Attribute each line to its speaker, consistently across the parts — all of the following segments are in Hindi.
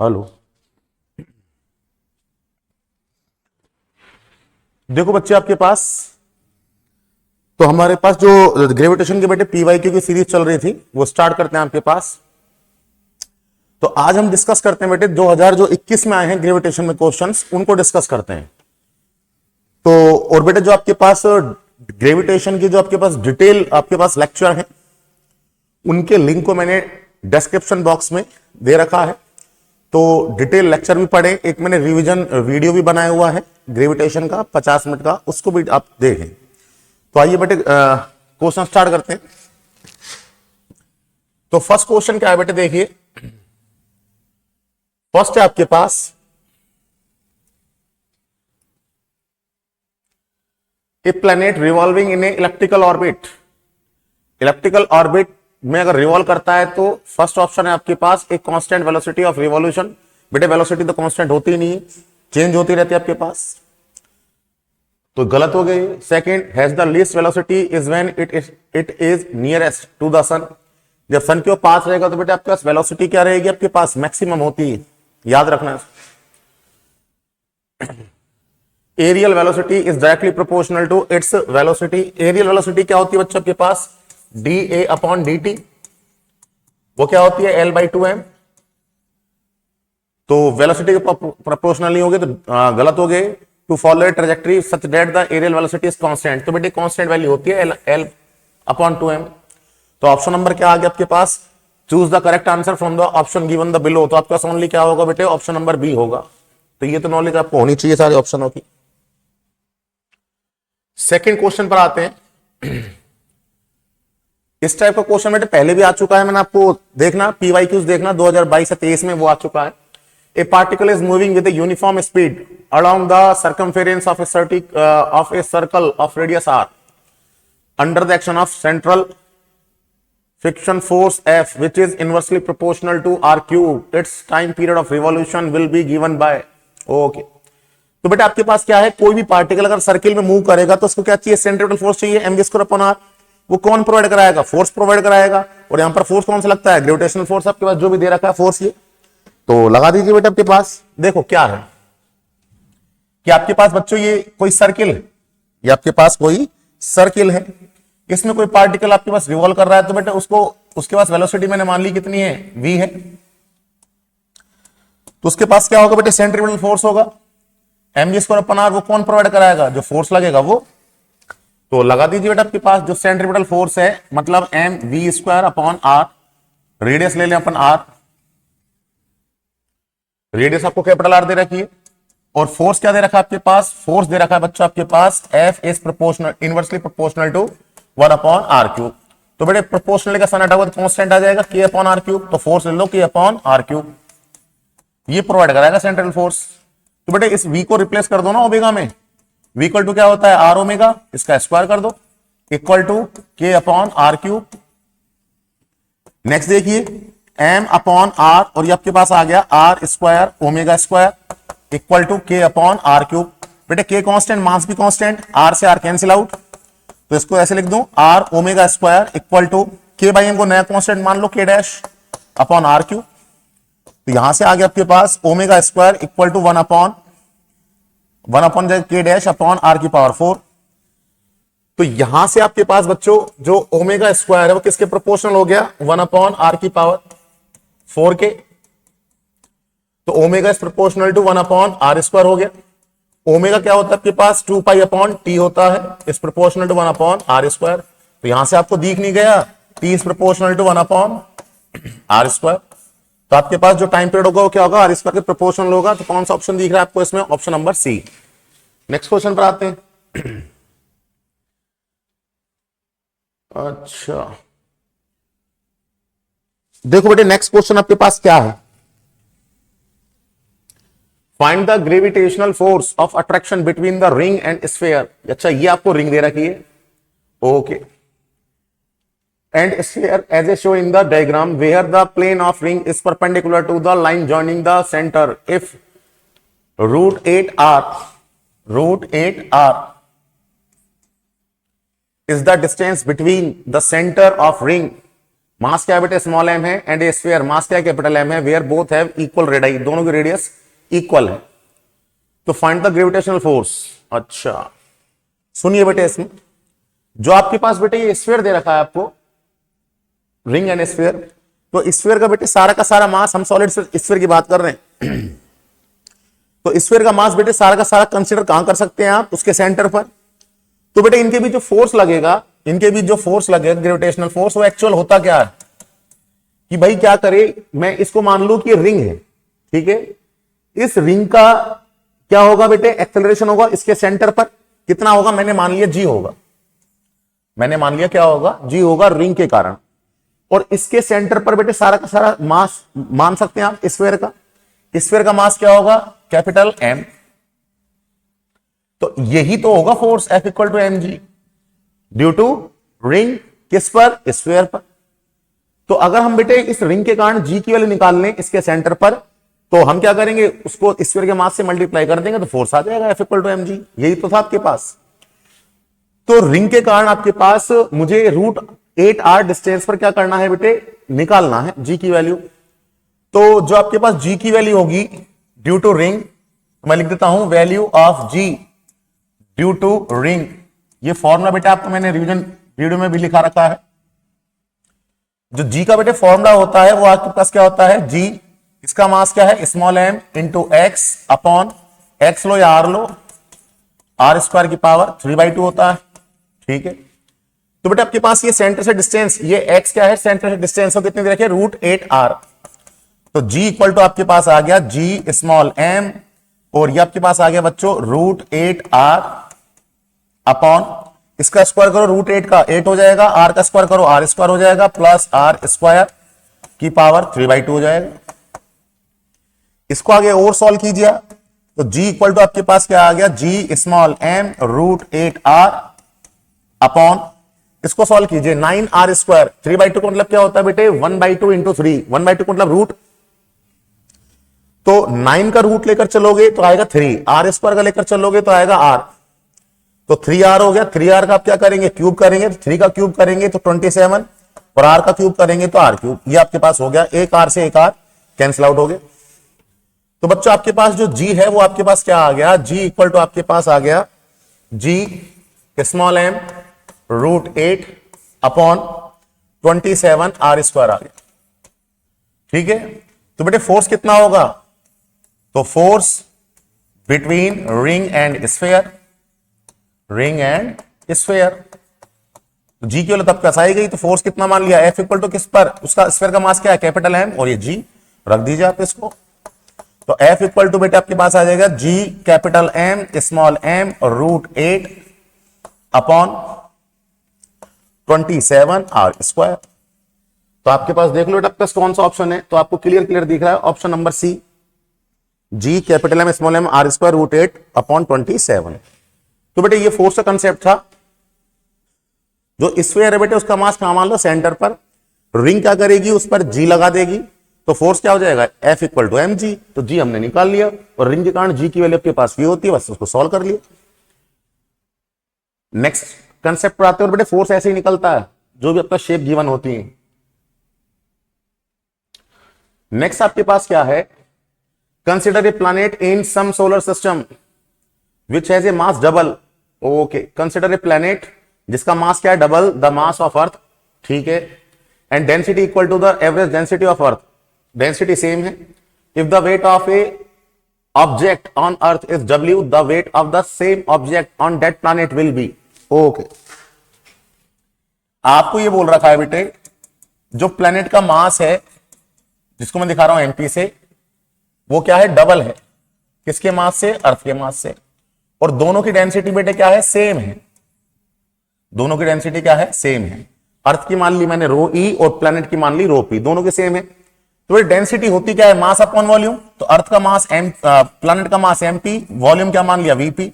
Speaker 1: हेलो। देखो बच्चे, आपके पास तो हमारे पास जो ग्रेविटेशन के बेटे पीवाईक्यू की सीरीज चल रही थी वो स्टार्ट करते हैं आपके पास। तो आज हम डिस्कस करते हैं बेटे 2021 में आए हैं ग्रेविटेशन में क्वेश्चंस, उनको डिस्कस करते हैं। तो और बेटे जो आपके पास ग्रेविटेशन की जो आपके पास डिटेल आपके पास लेक्चर है, उनके लिंक को मैंने डिस्क्रिप्शन बॉक्स में दे रखा है। तो डिटेल लेक्चर भी पढ़े, एक मैंने रिवीजन वीडियो भी बनाया हुआ है ग्रेविटेशन का 50 मिनट का, उसको भी आप देखें। तो आइए बेटे क्वेश्चन स्टार्ट करते हैं। तो फर्स्ट क्वेश्चन क्या है बेटे, देखिए फर्स्ट है आपके पास a planet revolving in a elliptical orbit. Elliptical orbit में अगर रिवॉल्व करता है तो फर्स्ट ऑप्शन है आपके पास एक कांस्टेंट वेलोसिटी ऑफ रिवॉल्यूशन। बेटे वेलोसिटी तो कांस्टेंट होती ही नहीं है, चेंज होती रहती है आपके पास, तो गलत हो गई। Second, has the least velocity is when it is nearest to the sun. जब सन के पास रहेगा तो बेटे आपके पास वेलोसिटी क्या रहेगी, आपके पास मैक्सिमम होती है, याद रखना। Areal velocity is directly proportional to its velocity. Areal velocity क्या होती है बच्चों आपके पास, D A upon D T, वो क्या होती है एल बाई टू एम। तो वेलोसिटी के प्रोपोर्शनल नहीं होगी तो गलत हो गए। To follow trajectory such that the areal velocity is constant, तो बेटे कांस्टेंट वैल्यू होती है एल अपॉन टू एम। तो ऑप्शन नंबर क्या आ गया आपके पास, choose the correct answer from the option given the below. तो आपके पास ओनली क्या होगा बेटे, ऑप्शन नंबर बी होगा। तो ये तो नॉलेज आपको होनी चाहिए सारे ऑप्शनों की। सेकेंड क्वेश्चन पर आते हैं। इस टाइप का क्वेश्चन बेटे पहले भी आ चुका है, मैंने आपको देखना पीवाईक्यूज देखना 2022 से 23 में वो आ चुका है। A particle is moving with uniform speed along the circumference of a circle of radius R under the action of central friction force F which is inversely proportional to r cube. Its time period of revolution will be given by okay. तो बेटा आपके पास क्या है, कोई भी पार्टिकल अगर सर्किल में मूव करेगा तो उसको क्या चाहिए, सेंट्रिपेटल फोर्स चाहिए mv स्क्वायर अपॉन r। वो कौन प्रोवाइड कराएगा, फोर्स प्रोवाइड कराएगा। और यहां पर फोर्स कौन सा लगता है, ग्रेविटेशनल फोर्स आपके पास जो भी दे रखा है फोर्स, ये तो लगा दीजिए बेटा। आपके पास देखो क्या है कि आपके पास बच्चों ये कोई सर्किल है, ये आपके पास कोई सर्किल है, इसमें कोई पार्टिकल आपके पास रिवॉल्व कर रहा है। तो बेटा उसको उसके पास वेलोसिटी मैंने मान ली कितनी है, v है। तो उसके पास क्या होगा बेटे, सेंट्रिपेटल फोर्स होगा mg स्क्वायर अपॉन r। वो कौन प्रोवाइड कराएगा, जो फोर्स लगेगा वो। तो लगा दीजिए बेटा आपके पास जो सेंट्रिपेटल फोर्स है मतलब M V square upon r, radius ले लें अपन r, रेडियस आपको कैपिटल R दे रखी है। और फोर्स क्या दे रखा है आपके पास, फोर्स दे रखा है बच्चों आपके पास F is proportional inversely proportional to 1 upon r cube. तो बेटे प्रोपोर्शनल का साइन हटा हुआ तो कांस्टेंट आ जाएगा k अपॉन r क्यूब। तो फोर्स ले लो k अपॉन r क्यूब, ये प्रोवाइड कराएगा सेंट्रल फोर्स। तो बेटे इस v को रिप्लेस कर दो ना ओमेगा में, v इक्वल टू क्या होता है r ओमेगा, इसका स्क्वायर कर दो equal to k upon r cube. Next देखिए m अपॉन r और ये आपके पास आ गया r square omega square equal to k upon r cube. बेटे k कांस्टेंट, मास भी कांस्टेंट, r से r कैंसिल आउट, तो इसको ऐसे लिख दूं r omega square equal to k by M को नया कांस्टेंट मान लो k dash upon r cube. तो यहां से आ गया आपके पास omega square equal to 1 upon k dash upon r की पावर 4। तो यहां से आपके पास बच्चों जो ओमेगा स्क्वायर है वो किसके प्रोपोर्शनल हो गया, 1 अपॉन r की पावर 4 के। तो omega is proportional to 1 upon r square हो गया। ओमेगा क्या होता है आपके पास 2 पाई अपॉन टी होता है, is proportional to 1 upon r square. तो यहां से आपको दिख नहीं गया t is proportional to 1 upon r square. तो आपके पास जो टाइम पीरियड होगा वो क्या होगा, r स्क्वायर के प्रोपोर्शनल होगा। तो कौन सा ऑप्शन दिख रहा है आपको इसमें, option number C. Next question पर आते हैं। अच्छा देखो बेटे नेक्स्ट क्वेश्चन आपके पास क्या है, find the gravitational force of attraction between the ring and sphere. अच्छा ये आपको रिंग दे रखी है, okay, and sphere as a show in the diagram where the plane of ring is perpendicular to the line joining the centre if root 8r is the distance between the center of ring mass क्या है बेटे, स्मॉल एम है, एंड ए स्फीयर मास क्या है, कैपिटल एम है, where both have equal radius, दोनों की रेडियस इक्वल है। तो फाइंड द ग्रेविटेशनल फोर्स। अच्छा सुनिए बेटे, इसमें जो आपके पास बेटे ये स्फीयर दे रखा है आपको, रिंग एंड स्फीयर, तो स्फीयर का बेटे सारा का सारा मास, हम सॉलिड स्फीयर की बात कर रहे हैं तो स्फीयर का मास बेटे सारा का सारा कंसीडर कहां कर सकते हैं आप, उसके सेंटर पर। तो बेटे इनके बीच जो फोर्स लगेगा, इनके बीच जो फोर्स लगेगा ग्रेविटेशनल फोर्स, वो एक्चुअल होता क्या है कि भाई क्या करे, मैं इसको मान लू कि रिंग है, ठीक है, इस रिंग का क्या होगा बेटे, एक्सेलरेशन होगा इसके सेंटर पर, कितना होगा, मैंने मान लिया जी होगा, मैंने मान लिया क्या होगा, जी होगा रिंग के कारण। और इसके सेंटर पर बेटे सारा का सारा मास मान सकते हैं आप स्फीयर का, स्फीयर का मास क्या होगा, कैपिटल एम। तो यही तो होगा force F equal to M G due to ring, किस पर, स्फीयर पर। तो अगर हम बेटे इस रिंग के कारण जी की वैल्यू निकाल लें इसके सेंटर पर, तो हम क्या करेंगे, उसको स्फीयर के मास से मल्टीप्लाई कर देंगे तो फोर्स आ जाएगा F equal to M G, यही तो था आपके पास। तो रिंग के कारण आपके पास मुझे √8r डिस्टेंस पर क्या करना है बेटे, निकालना है जी की वैल्यू। तो जो आपके पास जी की वैल्यू होगी ड्यू टू रिंग, मैं लिख देता हूं value of G due to ring. ये फॉर्मूला बेटा आपको मैंने रिवीजन वीडियो में भी लिखा रखा है। जो जी का बेटे फॉर्मूला होता है वो आपके पास क्या होता है, जी इसका मास क्या है, small M into X upon X लो या आर लो, आर स्क्वायर की पावर 3/2 होता है, ठीक है। तो बेटा आपके पास ये सेंटर से डिस्टेंस, ये एक्स क्या है, सेंटर से डिस्टेंस हो कितनी दे रखी है, √8r। तो जी इक्वल टू आपके पास आ गया जी स्मॉल एम, और ये आपके पास आ गया बच्चों √8r अपॉन, इसका स्क्वायर करो √8 का 8 हो जाएगा, आर का स्क्वायर करो आर स्क्वायर हो जाएगा, प्लस आर स्क्वायर की पावर 3/2 हो जाएगा। इसको आगे और सॉल्व कीजिए, तो जी इक्वल टू आपके पास क्या आ गया, जी स्मॉल एम √8r अपॉन, इसको सॉल्व कीजिए 9r स्क्वायर, 3/2 का मतलब क्या होता है बेटे, 1/2 इंटू 3, 1/2 का मतलब रूट, तो 9 का रूट लेकर चलोगे तो आएगा 3, आर स्क्वायर का लेकर चलोगे तो आएगा r, तो 3r हो गया, 3r का आप क्या करेंगे, क्यूब करेंगे, 3 का क्यूब करेंगे तो 27, और r का क्यूब करेंगे तो r क्यूब, ये आपके पास हो गया, एक r से एक r कैंसिल आउट हो गया। तो बच्चों आपके पास जो g है वो आपके पास क्या आ गया, g इक्वल टू आपके पास आ गया g small M √8 upon 27 R square आ गया, ठीक है। तो बेटे फोर्स कितना होगा, तो force between ring and sphere, ring and sphere, तो जी की वैल्यू तब कैसे आई गई, तो फोर्स कितना मान लिया, F इक्वल टू किस पर, उसका स्फीयर का मास क्या है, कैपिटल एम, और ये जी रख दीजिए आप इसको। तो F इक्वल टू बेटे आपके पास आ जाएगा G capital M small M √8 upon 27 R square. तो आपके पास देख लो बेटा कौन सा ऑप्शन है, तो आपको क्लियर दिख रहा है option number C, G capital M small M R square √8 upon 27। तो बेटे ये फोर्स का कंसेप्ट था। जो स्फीयर है बेटे उसका मास कहां मान लो, सेंटर पर, रिंग क्या करेगी, उस पर जी लगा देगी, तो फोर्स क्या हो जाएगा, F equal to M G. तो जी हमने निकाल लिया, और रिंग के कारण जी की वैल्यू आपके पास ये होती है, बस उसको सॉल्व कर लिया। नेक्स्ट कंसेप्ट पर आते हैं, बेटे फोर्स ऐसे ही निकलता है जो भी आपका शेप गिवन होती है। नेक्स्ट आपके पास क्या है, consider a planet in some solar system which has a mass double, okay, consider a planet जिसका मास क्या है, double the mass of earth, ठीक है, and density equal to the average density of earth, density same है। If the weight of a object on earth is W, the weight of the same object on that planet will be, okay. आपको ये बोल रखा है बेटे जो प्लैनेट का मास है, जिसको मैं दिखा रहा हूं MP से, वो क्या है, डबल है, किसके मास से, अर्थ के मास से, और दोनों की डेंसिटी बेटे क्या है, सेम है, दोनों की डेंसिटी क्या है, सेम है। अर्थ की मान ली मैंने ρe और प्लैनेट की मान ली ρp, दोनों के सेम है। तो डेंसिटी होती क्या है, मास अपॉन वॉल्यूम, तो अर्थ का मास प्लैनेट का मास mp, वॉल्यूम क्या मान लिया, vp,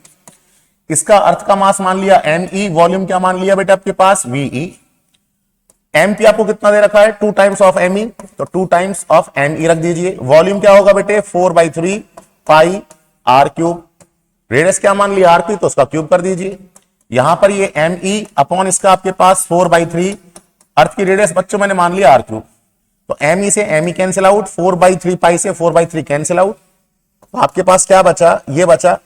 Speaker 1: इसका अर्थ का मास मान लिया me, वॉल्यूम क्या मान लिया बेटा आपके पास, ve। mp आपको कितना दे रखा है, 2 टाइम्स ऑफ me, तो 2 टाइम्स ऑफ me रख दीजिए। वॉल्यूम क्या होगा बेटे, 4/3 पाई r क्यूब, रेडियस क्या मान लिया rp, तो उसका क्यूब कर दीजिए। यहां पर ये me अपॉन इसका आपके पास 4/3 अर्थ की रेडियस बच्चों मैंने मान लिया r क्यूब, तो एम ई से एम ई कैंसिल आउट, 4/3 पाई से 4/3 कैंसिल आउट, तो आपके पास क्या बचा, ये बचा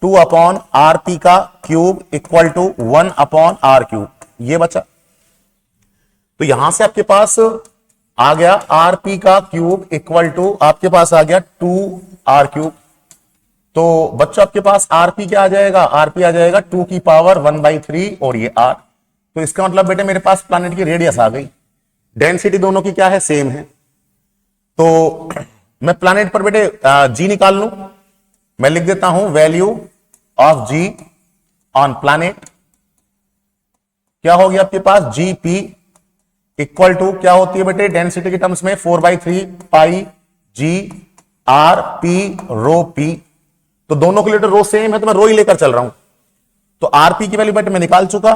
Speaker 1: 2 अपॉन आर पी का cube equal to 1 upon R cube, ये बचा। तो यहां से आपके पास आ गया आर पी का क्यूब इक्वल टू आपके पास आ गया 2 आर क्यूब। तो बच्चों आपके पास आरपी क्या आ जाएगा, आरपी आ जाएगा 2 की पावर 1/3 और ये आर। तो इसका मतलब बेटे मेरे पास प्लैनेट की रेडियस आ गई, डेंसिटी दोनों की क्या है, सेम है। तो मैं प्लैनेट पर बेटे जी निकाल लूं, मैं लिख देता हूं value of G on planet, क्या हो गया आपके पास, जी पी इक्वल टू क्या होती है बेटे डेंसिटी के टर्म्स में 4/3 pi G R P rho P. तो दोनों के लिए तो रो सेम है, तो मैं रो ही लेकर चल रहा हूं। तो आरपी की वैल्यू बेटे मैं निकाल चुका,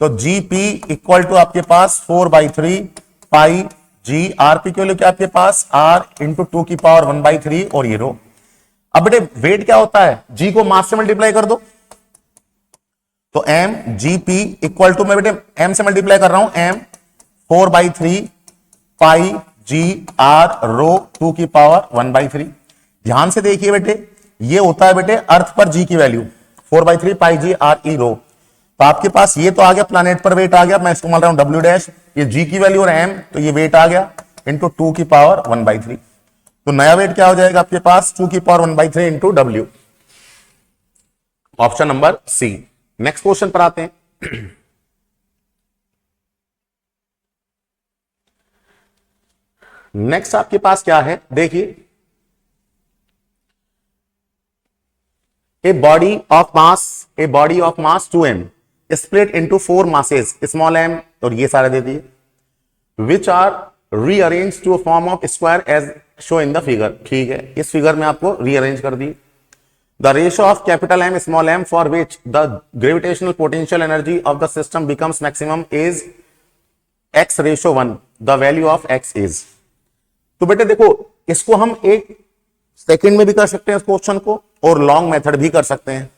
Speaker 1: तो जी पी इक्वल टू आपके पास 4/3 पाई जी, आरपी की वैल्यू क्या आपके पास आर इंटू 2 की पावर 1/3 और ये रो। अब बेटे वेट क्या होता है, जी को मास से मल्टीप्लाई कर दो, तो M G P equal to, मैं बेटे एम से मल्टीप्लाई कर रहा हूं, एम 4/3 पाई जी आर रो 2 की पावर 1/3। ध्यान से देखिए बेटे, ये होता है बेटे अर्थ पर जी की value 4/3 pi G R E रो। तो आपके पास ये तो आ गया, प्लैनेट पर वेट आ गया, मैं इसको मान रहा हूं डब्ल्यू डैश, ये जी की वैल्यू और एम, तो ये वेट आ गया इंटू 2 की पावर 1/3। तो नया वेट क्या हो जाएगा आपके पास 2 की power 1/3 into W, option number C. Next question पर आते हैं। नेक्स्ट आपके पास क्या है, देखिए a body of mass 2m split into 4 masses small m, और ये सारे दे दिए, which are rearranged to a form of square as shown in the figure। ठीक है, इस फिगर में आपको रीअरेंज कर दी। The ratio of capital M small m for which the gravitational potential energy of the system becomes maximum is x/1, the value of x is। तो बेटे देखो, इसको हम एक सेकंड में भी कर सकते हैं इस क्वेश्चन को, और लॉन्ग मेथड भी कर सकते हैं।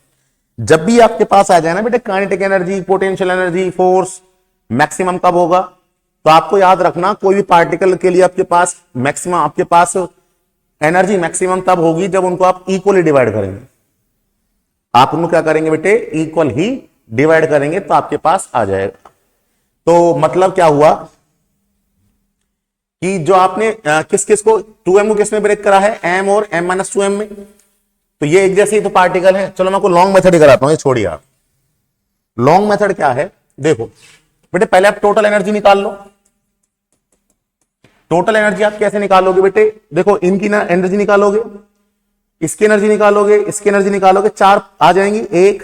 Speaker 1: जब भी आपके पास आ जाए ना बेटे kinetic energy, potential energy, force maximum कब होगा, तो आपको याद रखना कोई भी पार्टिकल के लिए आपके पास मैक्सिमम, आपके पास एनर्जी मैक्सिमम तब होगी जब उनको आप इक्वली डिवाइड करेंगे। आप उनको क्या करेंगे बेटे, इक्वल ही डिवाइड करेंगे, तो आपके पास आ जाएगा। तो मतलब क्या हुआ कि जो आपने किस किस को 2m को किस में ब्रेक करा है, m और m-2m में, तो ये एक जैसे ही तो पार्टिकल है। चलो मैं आपको लॉन्ग मेथड ही कराता हूं, ये छोड़िए आप। लॉन्ग मेथड क्या है, देखो बेटे पहले आप टोटल एनर्जी निकाल लो। टोटल एनर्जी आप कैसे निकालोगे बेटे, देखो इनकी ना एनर्जी निकालोगे, इसकी एनर्जी निकालोगे, इसकी एनर्जी निकालोगे, 4 आ जाएंगी, एक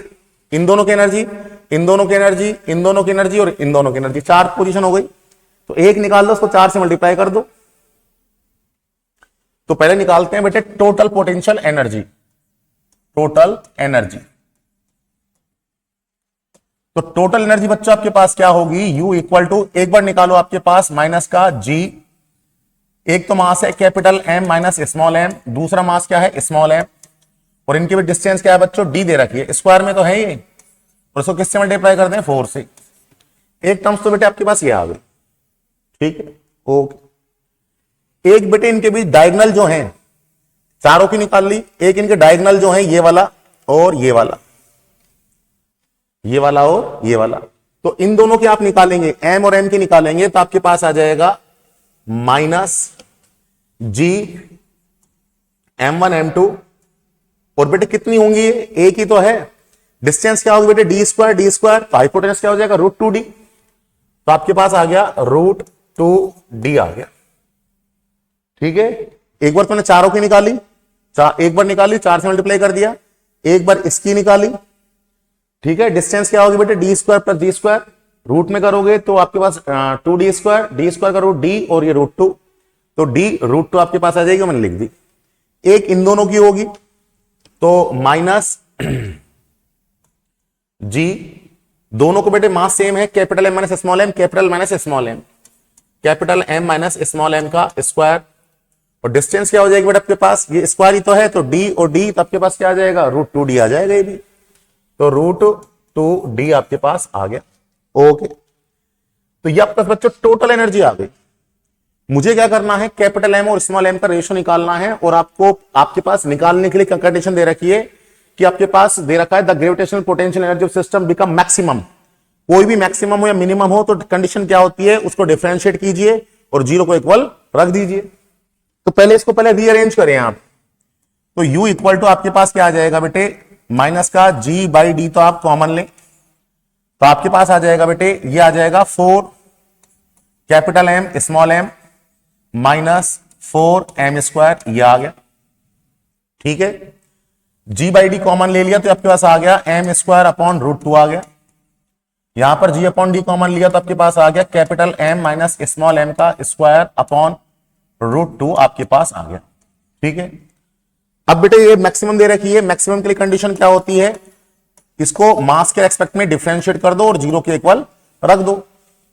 Speaker 1: इन दोनों की एनर्जी, इन दोनों की एनर्जी, इन दोनों की एनर्जी और इन दोनों की एनर्जी, 4 पोजीशन हो गई। तो एक निकाल दो, उसको 4 से मल्टीप्लाई कर दो। तो पहले निकालते हैं बेटे total potential energy, total energy. तो टोटल एनर्जी बच्चों आपके पास क्या होगी, U इक्वल टू, एक बार निकालो आपके पास माइनस का G, एक तो मास है capital M minus small m, दूसरा मास क्या है स्मॉल m, और इनके भी डिस्टेंस क्या है बच्चों, D दे रखी है, स्क्वायर में तो है ये, और इसको किससे मल्टीप्लाई करते हैं 4 से। एक टर्म्स तो बेटे आपके पास ये आ गई, ठीक है, ओके। एक बेटे इनके बीच डायगोनल जो है, चारों की निकाल ली, एक इनके डायगोनल जो है ये वाला और ये वाला, ये वाला और ये वाला, तो इन दोनों की आप निकालेंगे, m और m की निकालेंगे, तो आपके पास आ जाएगा माइनस जी m1 m2, और बेटे कितनी होंगी ये, एक ही तो है, डिस्टेंस क्या होगी बेटे डी स्क्वायर, तो हाइपोटेनस क्या हो जाएगा √2d, तो आपके पास आ गया √2d आ गया, ठीक है। एक बार तुमने चारों की निकाली, एक बार निकाली 4 से मल्टीप्लाई कर दिया, एक बार इसकी निकाली, ठीक है। डिस्टेंस क्या होगी बेटे d² + d², रूट में करोगे तो आपके पास 2d², d² का रूट d और ये √2, तो d√2 आपके पास आ जाएगी, मैंने लिख दी। एक इन दोनों की होगी, तो माइनस g, दोनों को बेटे मास सेम है, capital M minus small m, capital minus small m, capital M minus small m का स्क्वायर, और डिस्टेंस क्या हो जाएगी बेटे आपके पास, ये स्क्वायर ही तो है, तो d और d, तो आपके पास क्या आ जाएगा √2d आ जाएगा ये भी, तो √2d आपके पास आ गया, ओके। तो ये आपके पास बच्चों टोटल एनर्जी आ गई। मुझे क्या करना है, कैपिटल एम और स्मॉल एम का रेशियो निकालना है, और आपको आपके पास निकालने के लिए कंडीशन दे रखी है कि आपके पास दे रखा है the gravitational potential energy of system become maximum. कोई भी मैक्सिमम हो या मिनिमम हो तो कंडीशन क्या होती है, उसको डिफरेंशिएट कीजिए और जीरो को इक्वल रख दीजिए। तो पहले इसको पहले रीअरेंज करें आप। तो u इक्वल टू आपके पास क्या आ जाएगा बेटे, माइनस का g बाई डी, तो आप कॉमन लें तो आपके पास आ जाएगा बेटे, ये आ जाएगा 4 capital M small M minus 4 M square, ये आ गया। ठीक है, g बाई डी कॉमन ले लिया तो आपके पास आ गया एम स्क्वायर अपॉन रूट 2 आ गया। यहां पर g अपॉन डी कॉमन लिया तो आपके पास आ गया capital M minus small M का स्क्वायर अपॉन रूट 2 आपके पास आ गया। ठीक है, अब बेटे ये मैक्सिमम दे रखी है, मैक्सिमम के लिए कंडीशन क्या होती है, इसको मास के रेस्पेक्ट में डिफरेंशिएट कर दो और जीरो के इक्वल रख दो।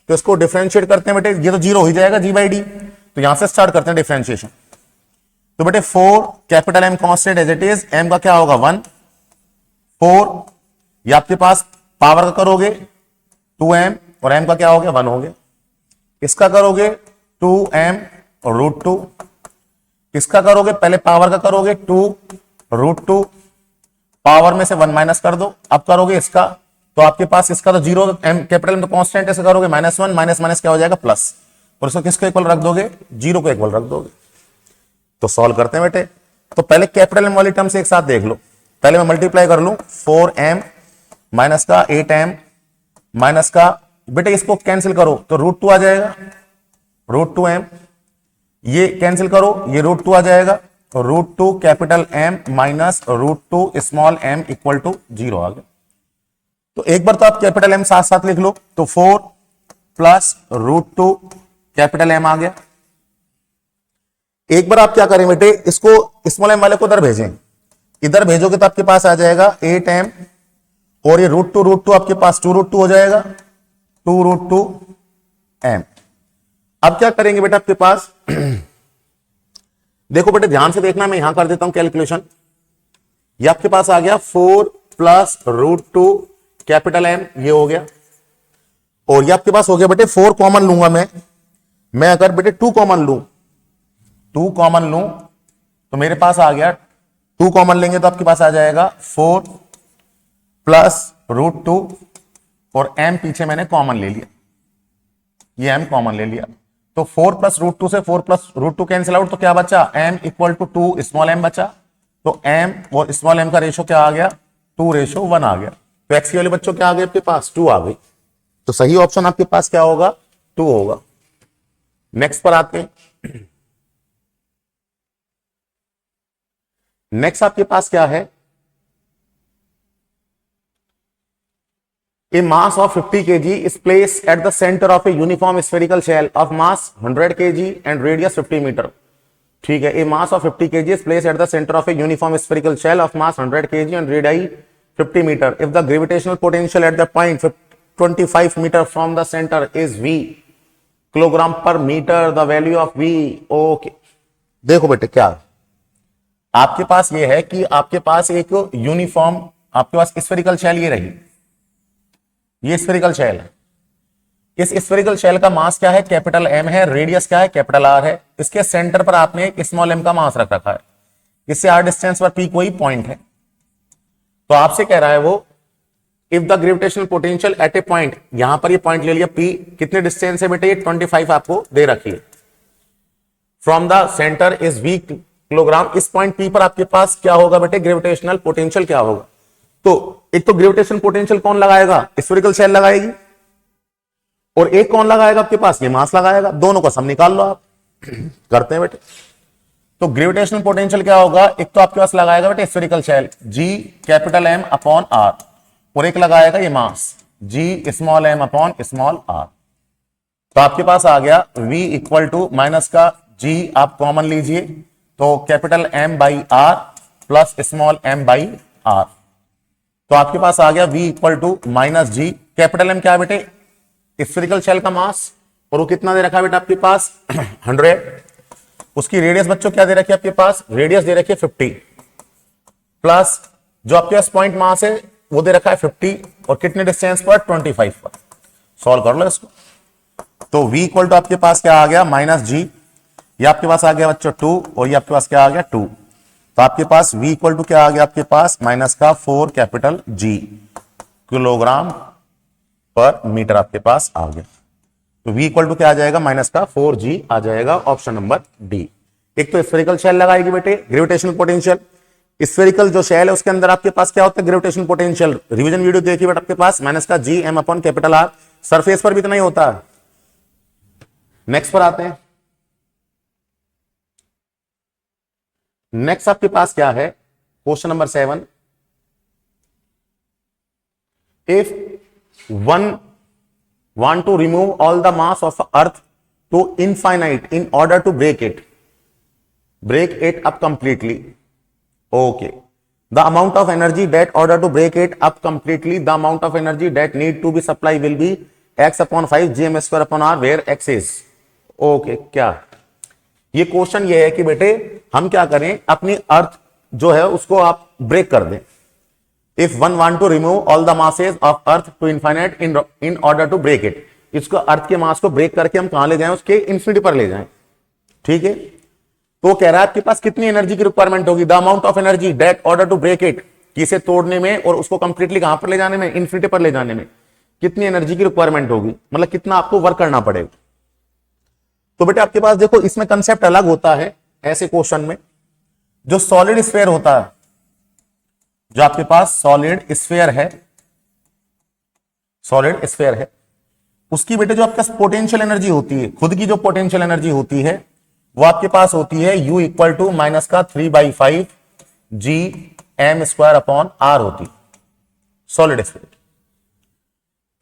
Speaker 1: तो इसको डिफरेंशिएट करते हैं बेटे, ये तो जीरो हो जाएगा g बाई डी, तो यहां से स्टार्ट करते हैं डिफरेंशिएशन। तो बेटे 4 capital M constant as it is, M का क्या होगा 1, 4 ये आपके पास पावर का करोगे 2m और m का क्या हो गया 1 हो गया। इसका करोगे 2m और रूट 2, इसका करोगे पहले पावर का करोगे 2 रूट 2, पावर में से 1 माइनस कर दो। अब करोगे इसका तो आपके पास इसका तो जीरो, एम कैपिटल में तो कांस्टेंट है, इसका करोगे -1, माइनस माइनस क्या हो जाएगा प्लस, और इसको किसको इक्वल रख दोगे, जीरो को इक्वल रख दोगे। तो सॉल्व करते हैं बेटे। तो पहले कैपिटल एम वाली टर्म से एक साथ देख लो, पहले मैं मल्टीप्लाई कर लूं 4m माइनस का 8m माइनस का, बेटे इसको कैंसिल करो तो रूट 2 आ जाएगा, रूट 2m, ये कैंसिल करो ये रूट 2 आ जाएगा, root 2 capital M minus root 2 small M equal to 0 आ गया। तो एक बार तो आप कैपिटल एम साथ साथ लिख लो, तो 4 प्लस रूट 2 कैपिटल एम आ गया। एक बार आप क्या करें बेटे, इसको स्मॉल एम वाले को इधर भेजें, इधर भेजोगे तो आपके पास आ जाएगा 8m और ये रूट टू आपके पास 2 रूट 2 हो जाएगा, 2 रूट 2 m। अब क्या करेंगे बेटा आपके पास देखो बेटे ध्यान से देखना, मैं यहां कर देता हूं कैलकुलेशन। ये आपके पास आ गया 4 प्लस रूट 2 कैपिटल एम, ये हो गया, और ये आपके पास हो गया बेटे 4 कॉमन लूंगा मैं अगर बेटे 2 कॉमन लूं, 2 कॉमन लूं तो मेरे पास आ गया 2 कॉमन लेंगे तो आपके पास आ जाएगा 4 प्लस रूट 2 और m पीछे मैंने कॉमन ले लिया, ये m कॉमन ले लिया। तो 4 प्लस रूट 2 से 4 प्लस रूट 2 कैंसिल आउट, तो क्या बचा m equal to 2 small m बचा। तो m और स्मॉल m का रेशो क्या आ गया 2:1 आ गया। तो x वाले बच्चों क्या आ गए आपके पास 2 आ गई। तो सही ऑप्शन आपके पास क्या होगा 2 होगा। नेक्स्ट पर आते हैं। नेक्स्ट आपके पास क्या है, A mass of 50 kg is placed at the center of a uniform spherical shell of mass 100 kg and radius 50 meter. ठीक है, A mass of 50 kg is placed at the center of a uniform spherical shell of mass 100 kg and radii 50 meter. If the gravitational potential at the point 25 meter from the center is V kilogram per meter, the value of V. Okay. देखो बेटे क्या आपके पास ये है कि आपके पास एक यूनिफॉर्म, आपके पास स्फेरिकल शेल ये रही, ये स्फेरिकल शेल है। इस स्फेरिकल शेल का मास क्या है कैपिटल एम है, रेडियस क्या है कैपिटल आर है। इसके सेंटर पर आपने एक स्मॉल एम का मास रख रखा है, इससे आर डिस्टेंस पर पी कोई पॉइंट है। तो आपसे कह रहा है वो if the gravitational potential at A point, यहां पर ये पॉइंट ले लिया पी, कितने डिस्टेंस है बेटे, ये 25 आपको दे रखी है, from the centre is V kilogram. इस पॉइंट पी पर आपके पास क्या होगा बेटे, ग्रेविटेशनल पोटेंशियल क्या होगा। तो एक तो ग्रेविटेशनल पोटेंशियल कौन लगाएगा, स्फेरिकल शेल लगाएगी, और एक कौन लगाएगा आपके पास, ये मास लगाएगा। दोनों का सम निकाल लो आप। करते हैं बेटे। तो ग्रेविटेशनल पोटेंशियल क्या होगा, एक तो आपके पास लगाएगा बेटे spherical shell G capital M upon R, और एक लगाएगा ये mass G small m upon small r। तो आपके पास आ गया V इक्वल टू माइनस का G आप कॉमन लीजिए, तो capital M by R plus small m by R। तो आपके पास आ गया V equal to minus G, capital M क्या है बेटे, स्फेरिकल शेल का मास, और वो कितना दे रखा है बेटा आपके पास 100। उसकी रेडियस बच्चों क्या दे रखी है आपके पास, रेडियस दे रखी है 50, प्लस जो आपके पास पॉइंट मास है वो दे रखा है 50, और कितने डिस्टेंस पर 25 पर। सॉल्व कर लो इसको। तो v इक्वल टू आपके पास क्या आ गया माइनस जी, ये आपके पास आ गया बच्चों 2 और ये आपके पास क्या आ गया 2। तो आपके पास v इक्वल टू क्या आ गया आपके पास माइनस का 4 कैपिटल जी किलोग्राम पर मीटर आपके पास आ गया। तो v इक्वल टू क्या आ जाएगा माइनस का 4g आ जाएगा, ऑप्शन नंबर डी। एक तो स्फेरिकल शेल लगाएगी बेटे, ग्रेविटेशनल पोटेंशियल। स्फेरिकल जो शेल है उसके अंदर आपके पास क्या होता है ग्रेविटेशनल पोटेंशियल, रिवीजन वीडियो देखिए बेटा, आपके पास माइनस का G M upon capital R, surface पर भी इतना ही होता है। नेक्स्ट पर आते हैं। नेक्स्ट आपके पास क्या है, question number 7। If one want to remove all the mass of earth to infinite in order to break it up completely, okay, the amount of energy that order to break it up completely, the amount of energy that need to be supplied will be x upon 5 gm square upon r where x is, okay। क्या ये क्वेश्चन ये है कि बेटे हम क्या करें, अपनी अर्थ जो है उसको आप ब्रेक कर दें। If one want to remove all the masses of earth to infinite in order to break it, इसको अर्थ के मास को ब्रेक करके हम कहां ले जाएं, उसके इंफिनिटी पर ले जाएं, ठीक है। तो कह रहा है आपके पास कितनी एनर्जी की रिक्वायरमेंट होगी, the amount of energy that order to break it, इसे तोड़ने में और उसको कंप्लीटली कहां पर ले जाने में, इंफिनिटी पर ले जाने में कितनी एनर्जी की रिक्वायरमेंट होगी, मतलब कितना आपको वर्क करना पड़ेगा। तो बेटे आपके पास देखो इसमें कंसेप्ट अलग होता है। ऐसे क्वेश्चन में जो सॉलिड स्फीयर होता है, जो आपके पास सॉलिड स्फीयर है, सॉलिड स्फीयर है, उसकी बेटे जो आपके पास पोटेंशियल एनर्जी होती है, खुद की जो पोटेंशियल एनर्जी होती है वो आपके पास होती है U इक्वल टू माइनस का 3/5 G M square upon R होती सॉलिड स्फीयर।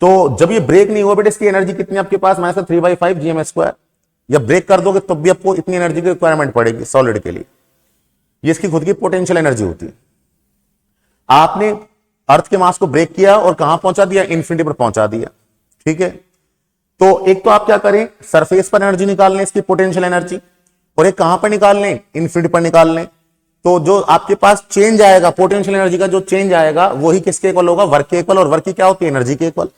Speaker 1: तो जब ये ब्रेक नहीं हुआ बेटे इसकी एनर्जी कितनी आपके पास माइनस का 3/5 जी एम स्क्वायर, या ब्रेक कर दोगे तब भी आपको इतनी एनर्जी की रिक्वायरमेंट पड़ेगी सॉलिड के लिए, ये इसकी खुद की पोटेंशियल एनर्जी होती है। आपने अर्थ के मास को ब्रेक किया और कहां पहुंचा दिया, इंफिनिटी पर पहुंचा दिया, ठीक है। तो एक तो आप क्या करें, सरफेस पर एनर्जी निकाल लें इसकी पोटेंशियल एनर्जी, और एक कहां पर निकाल लें, इंफिनिटी पर निकाल लें। तो जो आपके पास चेंज आएगा पोटेंशियल एनर्जी का, जो चेंज आएगा वही किसके इक्वल होगा, वर्क के इक्वल, और वर्क की क्या होती है, एनर्जी के इक्वल।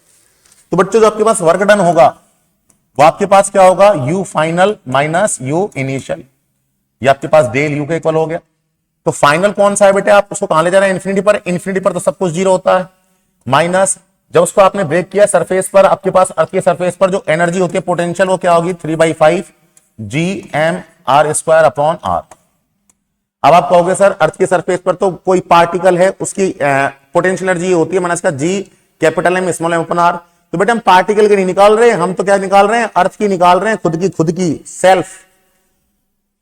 Speaker 1: तो बच्चों जो आपके पास वर्क डन होगा वो आपके पास क्या होगा, you final minus you initial, ये आपके पास डेल यू के इक्वल हो गया। तो फाइनल कौन सा है बेटे, आप उसको कहां ले जा रहे हैं, इंफिनिटी पर। इंफिनिटी पर तो सब कुछ जीरो होता है, माइनस जब उसको आपने ब्रेक किया सरफेस पर, आपके पास अर्थ के सरफेस पर जो एनर्जी होती है पोटेंशियल वो क्या होगी, 3/5 G M R square upon R. अब आप कहोगे सर अर्थ के सरफेस पर तो कोई पार्टिकल है उसकी पोटेंशियल एनर्जी होती है माइनस का G capital M small M upon R. तो बेटे हम पार्टिकल की नहीं निकाल रहे, हम तो क्या निकाल रहे हैं, अर्थ की निकाल रहे हैं, खुद की सेल्फ।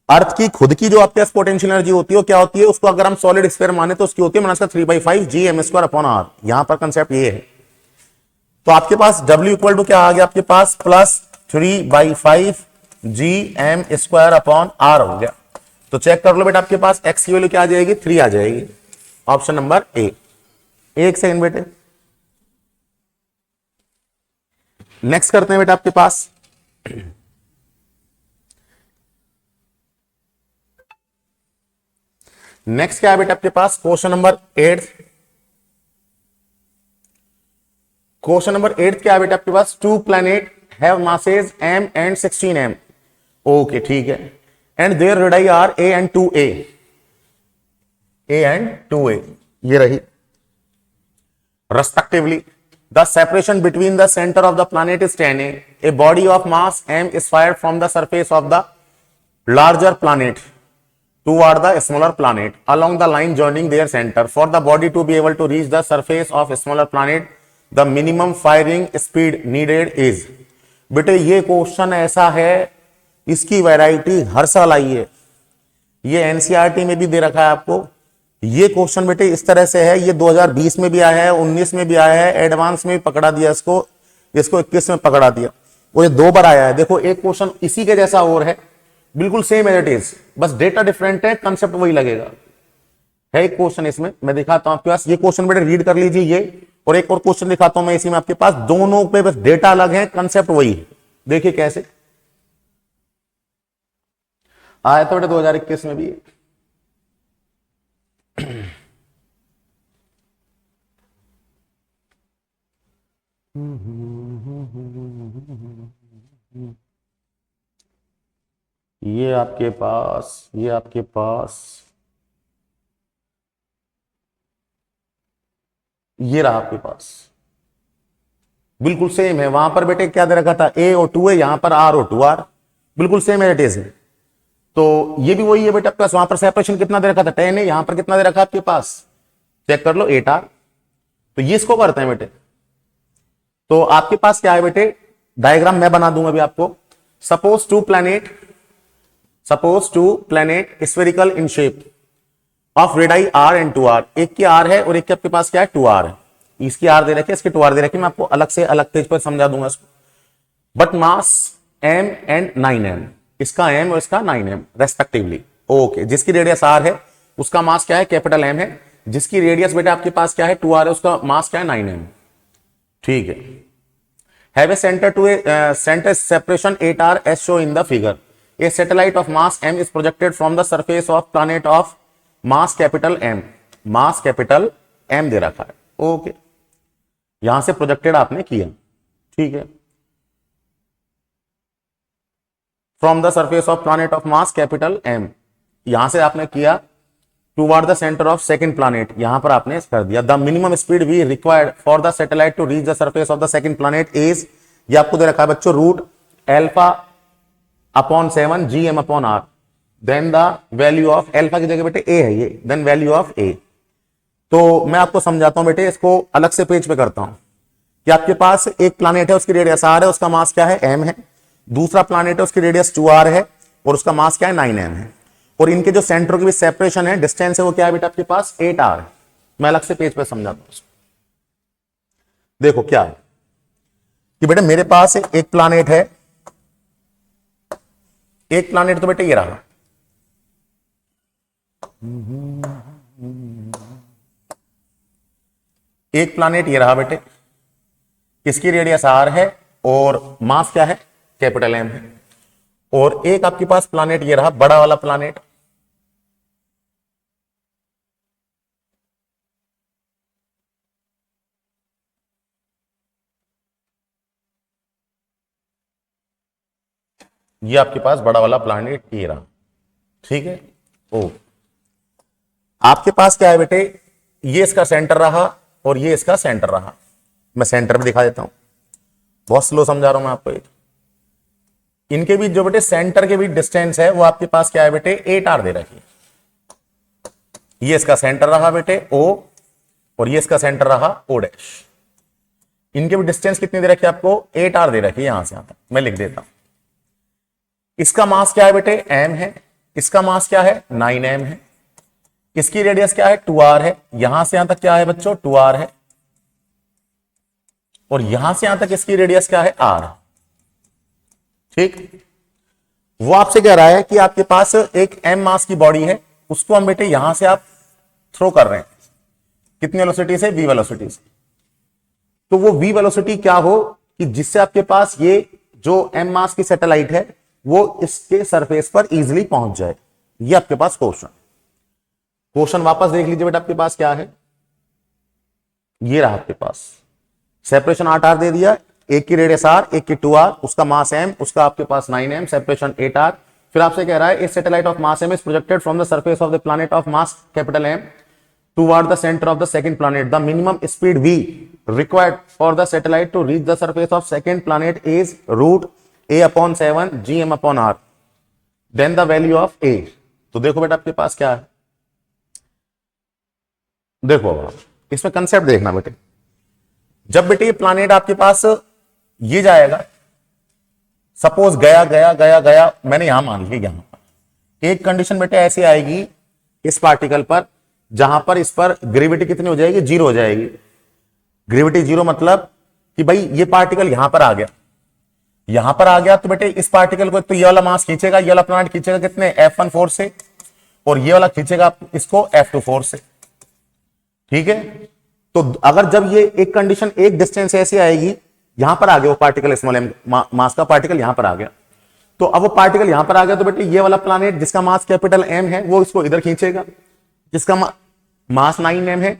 Speaker 1: अर्थ की खुद की जो आपके पास पोटेंशियल एनर्जी होती है वो क्या होती है, उसको अगर हम सॉलिड स्फीयर माने तो उसकी होती है माइनस का 3/5 G M square upon R. यहां पर कंसेप्ट ये है। तो आपके पास W इक्वल टू क्या आ गया आपके पास, plus 3/5 G M square upon R हो गया। तो चेक कर लो बेटा आपके पास x की वैल्यू क्या आ जाएगी, 3 आ जाएगी, ऑप्शन नंबर ए। एक सेकंड बेटे, नेक्स्ट करते हैं बेटा आपके पास। नेक्स्ट क्या है बेटा आपके पास, क्वेश्चन नंबर 8। क्वेश्चन नंबर 8 क्या है बेटा आपके पास, 2 planet have masses m and 16m, okay ठीक है, and their radii are a and 2a, a and 2a, ये रही respectively. The separation between the center of the planet is 10a. A body of mass m is fired from the surface of the larger planet toward the smaller planet along the line joining their center. For the body to be able to reach the surface of a smaller planet, the minimum firing speed needed is. बेटे ये क्वेश्चन ऐसा है, इसकी वैरायटी हर साल आई है, ये एनसीईआरटी में भी दे रखा है आपको। ये क्वेश्चन बेटे इस तरह से है, ये 2020 में भी आया है, 19 में भी आया है, एडवांस में भी पकड़ा दिया इसको 21 में पकड़ा दिया, और ये 2 बार आया है। देखो एक क्वेश्चन इसी के जैसा और है, बिल्कुल सेम एज इट इज, बस डेटा डिफरेंट है, कंसेप्ट वही लगेगा। है एक क्वेश्चन इसमें मैं दिखाता हूं आपके पास, ये क्वेश्चन बेटे रीड कर लीजिए ये, और एक और क्वेश्चन दिखाता हूं मैं इसी में आपके पास, दोनों पे बस डेटा अलग है, कंसेप्ट वही है। देखिए कैसे आया था बेटे 2021 में भी। ये आपके पास, ये आपके पास, ये रहा आपके पास, बिल्कुल सेम है। वहां पर बेटे क्या दे रखा था, AO2 है, यहां पर RO2R, बिल्कुल सेम है, इट इज। तो ये भी वही है बेटा प्लस, वहां पर सेपरेशन कितना दे रखा था 10 है, यहां पर कितना दे रखा आपके पास, चेक कर लो 8R। तो ये इसको करते हैं बेटे। तो आपके पास क्या है बेटे, डायग्राम मैं बना दूंगा अभी आपको। Suppose two planet spherical in shape of radii R and 2R, एक की R है और एक के आपके पास क्या है 2R है। इसकी R दे रखी है, इसकी 2R दे रखी है, मैं आपको अलग से अलग पेज पर समझा दूंगा इसको। But mass M and 9M, इसका M और इसका 9M रेस्पेक्टिवली। ओके, जिसकी रेडियस R है उसका मास क्या है, कैपिटल M है। जिसकी रेडियस बेटा आपके पास क्या है 2R है, उसका मास क्या है 9M। ठीक है। Have a centre to a centre separation 8R as show in the figure. A satellite of mass M is projected from the surface of planet of mass capital M, mass capital M दे रखा है। ओके, यहां से प्रोजेक्टेड आपने किया, ठीक है, from the surface of planet of mass capital M, यहां से आपने किया toward the centre of second planet, यहां पर आपने कर दिया। The minimum speed V required for the satellite to reach the surface of the second planet is, ये आपको दे रखा है बच्चों, √α/7 gm/r, then the value of alpha की जगह बेटे a है ये, देन वैल्यू ऑफ a। तो मैं आपको समझाता हूं बेटे, इसको अलग से पेज पे करता हूं कि आपके पास एक प्लैनेट है, उसकी रेडियस r है, उसका मास क्या है m है। दूसरा प्लैनेट है, उसकी रेडियस 2r है और उसका मास क्या है 9m है। और इनके जो सेंटरों के बीच सेपरेशन है, डिस्टेंस है, वो क्या है बेटा आपके पास 8R है। मैं अलग से पेज पे समझाता हूं। देखो क्या है कि बेटा मेरे पास एक प्लैनेट है, एक प्लैनेट तो बेटे ये रहा, एक प्लैनेट ये रहा बेटे, इसकी रेडियस R है और मास क्या है कैपिटल M है। और एक आपके पास प्लैनेट ये रहा, बड़ा वाला प्लैनेट, ये आपके पास बड़ा वाला प्लैनेट ये रहा, ठीक है। ओ, आपके पास क्या है बेटे, ये इसका सेंटर रहा और ये इसका सेंटर रहा। मैं सेंटर पे दिखा देता हूं, बहुत स्लो समझा रहा हूं मैं आपको। इनके बीच जो बेटे सेंटर के बीच डिस्टेंस है वो आपके पास क्या है बेटे 8R दे रखी है। ये इसका सेंटर रहा बेटे O और ये इसका सेंटर रहा O'। इनके भी डिस्टेंस कितनी दे रखी है आपको 8R दे रखी है। यहां से यहां तक मैं लिख देता हूं। इसका मास क्या है बेटे M है, इसका मास क्या है 9M है, इसकी रेडियस क्या है 2R है, यहां से यहां तक क्या है बच्चों 2R है और यहां से यहां तक इसकी रेडियस क्या है R। ठीक, वो आपसे कह रहा है कि आपके पास एक M मास की बॉडी है, उसको हम बेटे यहां से आप थ्रो कर रहे हैं, कितनी वेलोसिटी से v वेलोसिटी से। तो वो v वेलोसिटी क्या हो कि जिससे आपके पास ये जो M मास की सैटेलाइट है वो इसके सरफेस पर इजीली पहुंच जाए। ये आपके पास क्वेश्चन वापस देख लीजिए बेटा, आपके पास क्या है, ये रहा आपके पास सेपरेशन 8R दे दिया, एक की रेडियस R, एक की 2R, उसका मास M, उसका आपके पास 9M, सेपरेशन 8R। फिर आपसे कह रहा है a satellite of mass M is projected from the surface of the planet of mass capital M toward the centre of the second planet. The minimum speed v required for the satellite to reach the surface of second planet is √A/7 gm/r, then the value of A। तो देखो बेटा आपके पास क्या है, देखो इसमें कंसेप्ट देखना बेटे। जब बेटे ये प्लैनेट आपके पास ये जाएगा, सपोज गया गया गया गया, मैंने यहां मान लिया, यहां पर एक कंडीशन बेटे ऐसी आएगी इस पार्टिकल पर जहां पर इस पर ग्रेविटी कितनी हो जाएगी, 0 हो जाएगी। ग्रेविटी 0 मतलब कि भाई ये पार्टिकल यहां पर आ गया, यहां पर आ गया तो बेटे इस पार्टिकल को तो ये वाला मास खींचेगा, ये वाला प्लैनेट खींचेगा कितने F1 फोर्स से और ये वाला खींचेगा इसको F2 फोर्स से। ठीक है, तो अगर जब ये एक कंडीशन एक डिस्टेंस ऐसी आएगी, यहां पर आ गया वो पार्टिकल स्मॉल m मास का पार्टिकल यहां पर आ गया, तो अब वो पार्टिकल यहां पर आ गया तो बेटे ये वाला प्लैनेट जिसका मास कैपिटल M है वो इसको इधर खींचेगा, जिसका मास 9M है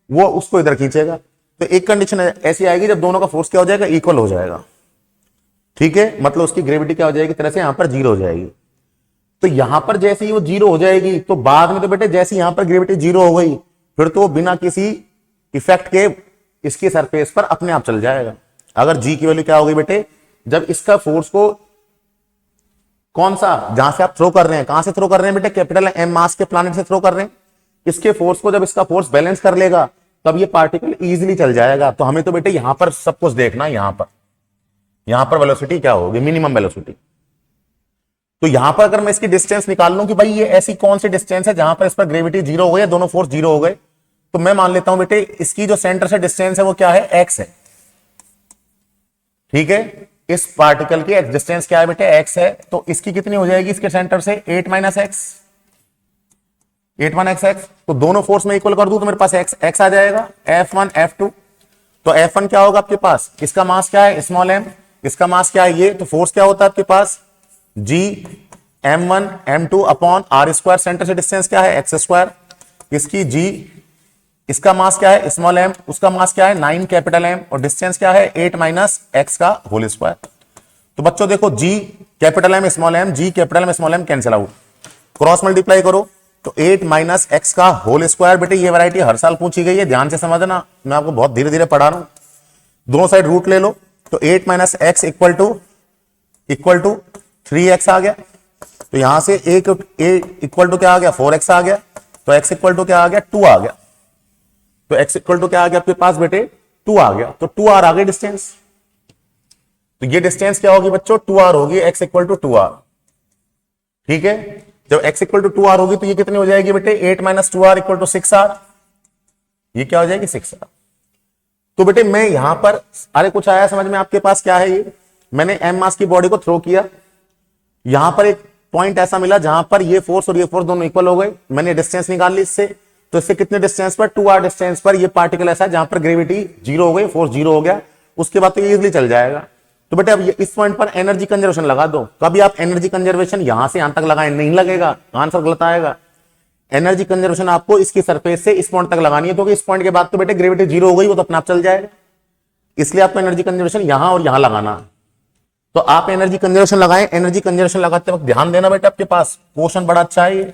Speaker 1: वो उसको इधर खींचेगा। तो एक कंडीशन ऐसी आएगी जब दोनों का फोर्स क्या हो जाएगा, इक्वल हो जाएगा। ठीक है, मतलब उसकी ग्रेविटी क्या हो जाएगी, तरह से यहां पर 0 हो जाएगी। तो यहां पर जैसे ही वो जीरो हो जाएगी तो बाद में तो बेटे जैसे यहां पर ग्रेविटी जीरो हो गई फिर तो बिना किसी इफेक्ट के इसकी सरफेस पर अपने आप चल जाएगा। अगर जी की वैल्यू क्या होगी बेटे, जब इसका फोर्स को कौन सा जहां से आप थ्रो कर रहे हैं, कहां से थ्रो कर रहे हैं बेटे, कैपिटल एम मास के प्लैनेट से थ्रो कर रहे हैं, इसके फोर्स को जब इसका फोर्स बैलेंस कर लेगा तब ये पार्टिकल इजीली चल जाएगा। तो हमें तो बेटे यहां पर सब कुछ देखना है, यहां पर वेलोसिटी क्या होगी, मिनिमम वेलोसिटी। तो यहां पर अगर मैं इसकी डिस्टेंस निकाल लूं कि भाई ये ऐसी कौन सी डिस्टेंस है जहां पर इस पर ग्रेविटी जीरो हो गई, दोनों फोर्स जीरो हो गए, तो मैं मान लेता हूं बेटे इसकी जो सेंटर से डिस्टेंस है वो क्या है, एक्स है। ठीक है, इस पार्टिकल की एक्स डिस्टेंस क्या है बेटे, एक्स है। तो इसकी कितनी हो जाएगी इसके सेंटर से, 8 माइनस एक्स, 8 1 एक्स एक्स। तो दोनों फोर्स में इक्वल कर दूं तो मेरे पास एक्स एक्स आ जाएगा, F1 F2। तो F1 क्या होगा आपके पास, इसका मास क्या है स्मॉल m, इसका मास क्या है ये, तो फोर्स क्या होता है आपके पास G M1 M2 अपॉन आर स्क्वायर, सेंटर से डिस्टेंस क्या है एक्स स्क्वायर, इसकी G, इसका मास क्या है स्मॉल m, उसका मास क्या है 9 कैपिटल M, और डिस्टेंस क्या है 8 माइनस एक्स का होल स्क्वायर। तो बच्चों देखो G capital M small m, G capital M small m cancel out, cross multiply करो तो 8 माइनस एक्स का होल स्क्वायर। बेटे ये वैरायटी हर साल पूछी गई है, ध्यान से समझना, मैं आपको बहुत धीरे धीरे पढ़ा रहा हूं। दोनों साइड रूट ले लो तो 8 minus X equal to 3x आ गया। तो यहां से एक इक्वल टू क्या आ गया, 4x आ गया। तो x इक्वल टू क्या आ गया, 2 आ गया। तो x इक्वल टू क्या आ गया आपके पास बेटे, 2 आ गया। तो 2r आ गई डिस्टेंस। तो ये डिस्टेंस क्या होगी बच्चों, 2r होगी, x इक्वल टू 2r। ठीक है, जब x इक्वल टू 2r होगी तो ये कितनी हो जाएगी बेटे, 8 minus 2r equal to 6r। ये क्या हो जाएगी 6r। तो बेटे मैं यहां पर, अरे कुछ आया समझ में आपके पास, क्या है ये, मैंने m मास की बॉडी को थ्रो किया, यहां पर एक पॉइंट ऐसा मिला जहां पर ये फोर्स और ये फोर्स दोनों इक्वल हो गए, मैंने डिस्टेंस निकाल ली इससे। तो इससे कितने डिस्टेंस पर, 2r डिस्टेंस पर ये पार्टिकल ऐसा है जहां पर ग्रेविटी जीरो हो गई, फोर्स जीरो हो गया, उसके बाद तो ये इजीली चल जाएगा। तो बेटे अब इस पॉइंट पर एनर्जी कंजर्वेशन लगा दो। कभी आप एनर्जी कंजर्वेशन यहां से यहां तक लगाएं, नहीं लगेगा, आंसर गलत आएगा। एनर्जी कंजर्वेशन आपको इसकी सरफेस से इस पॉइंट तक लगानी है, क्योंकि इस पॉइंट के बाद तो बेटे ग्रेविटी जीरो हो गई, वो तो अपने आप चल जाएगा। इसलिए आपको एनर्जी कंजर्वेशन यहां और यहां लगाना है। तो आप एनर्जी कंजर्वेशन लगाएं। एनर्जी कंजर्वेशन लगाते वक्त ध्यान देना बेटे, आपके पास क्वेश्चन बड़ा अच्छा है ये,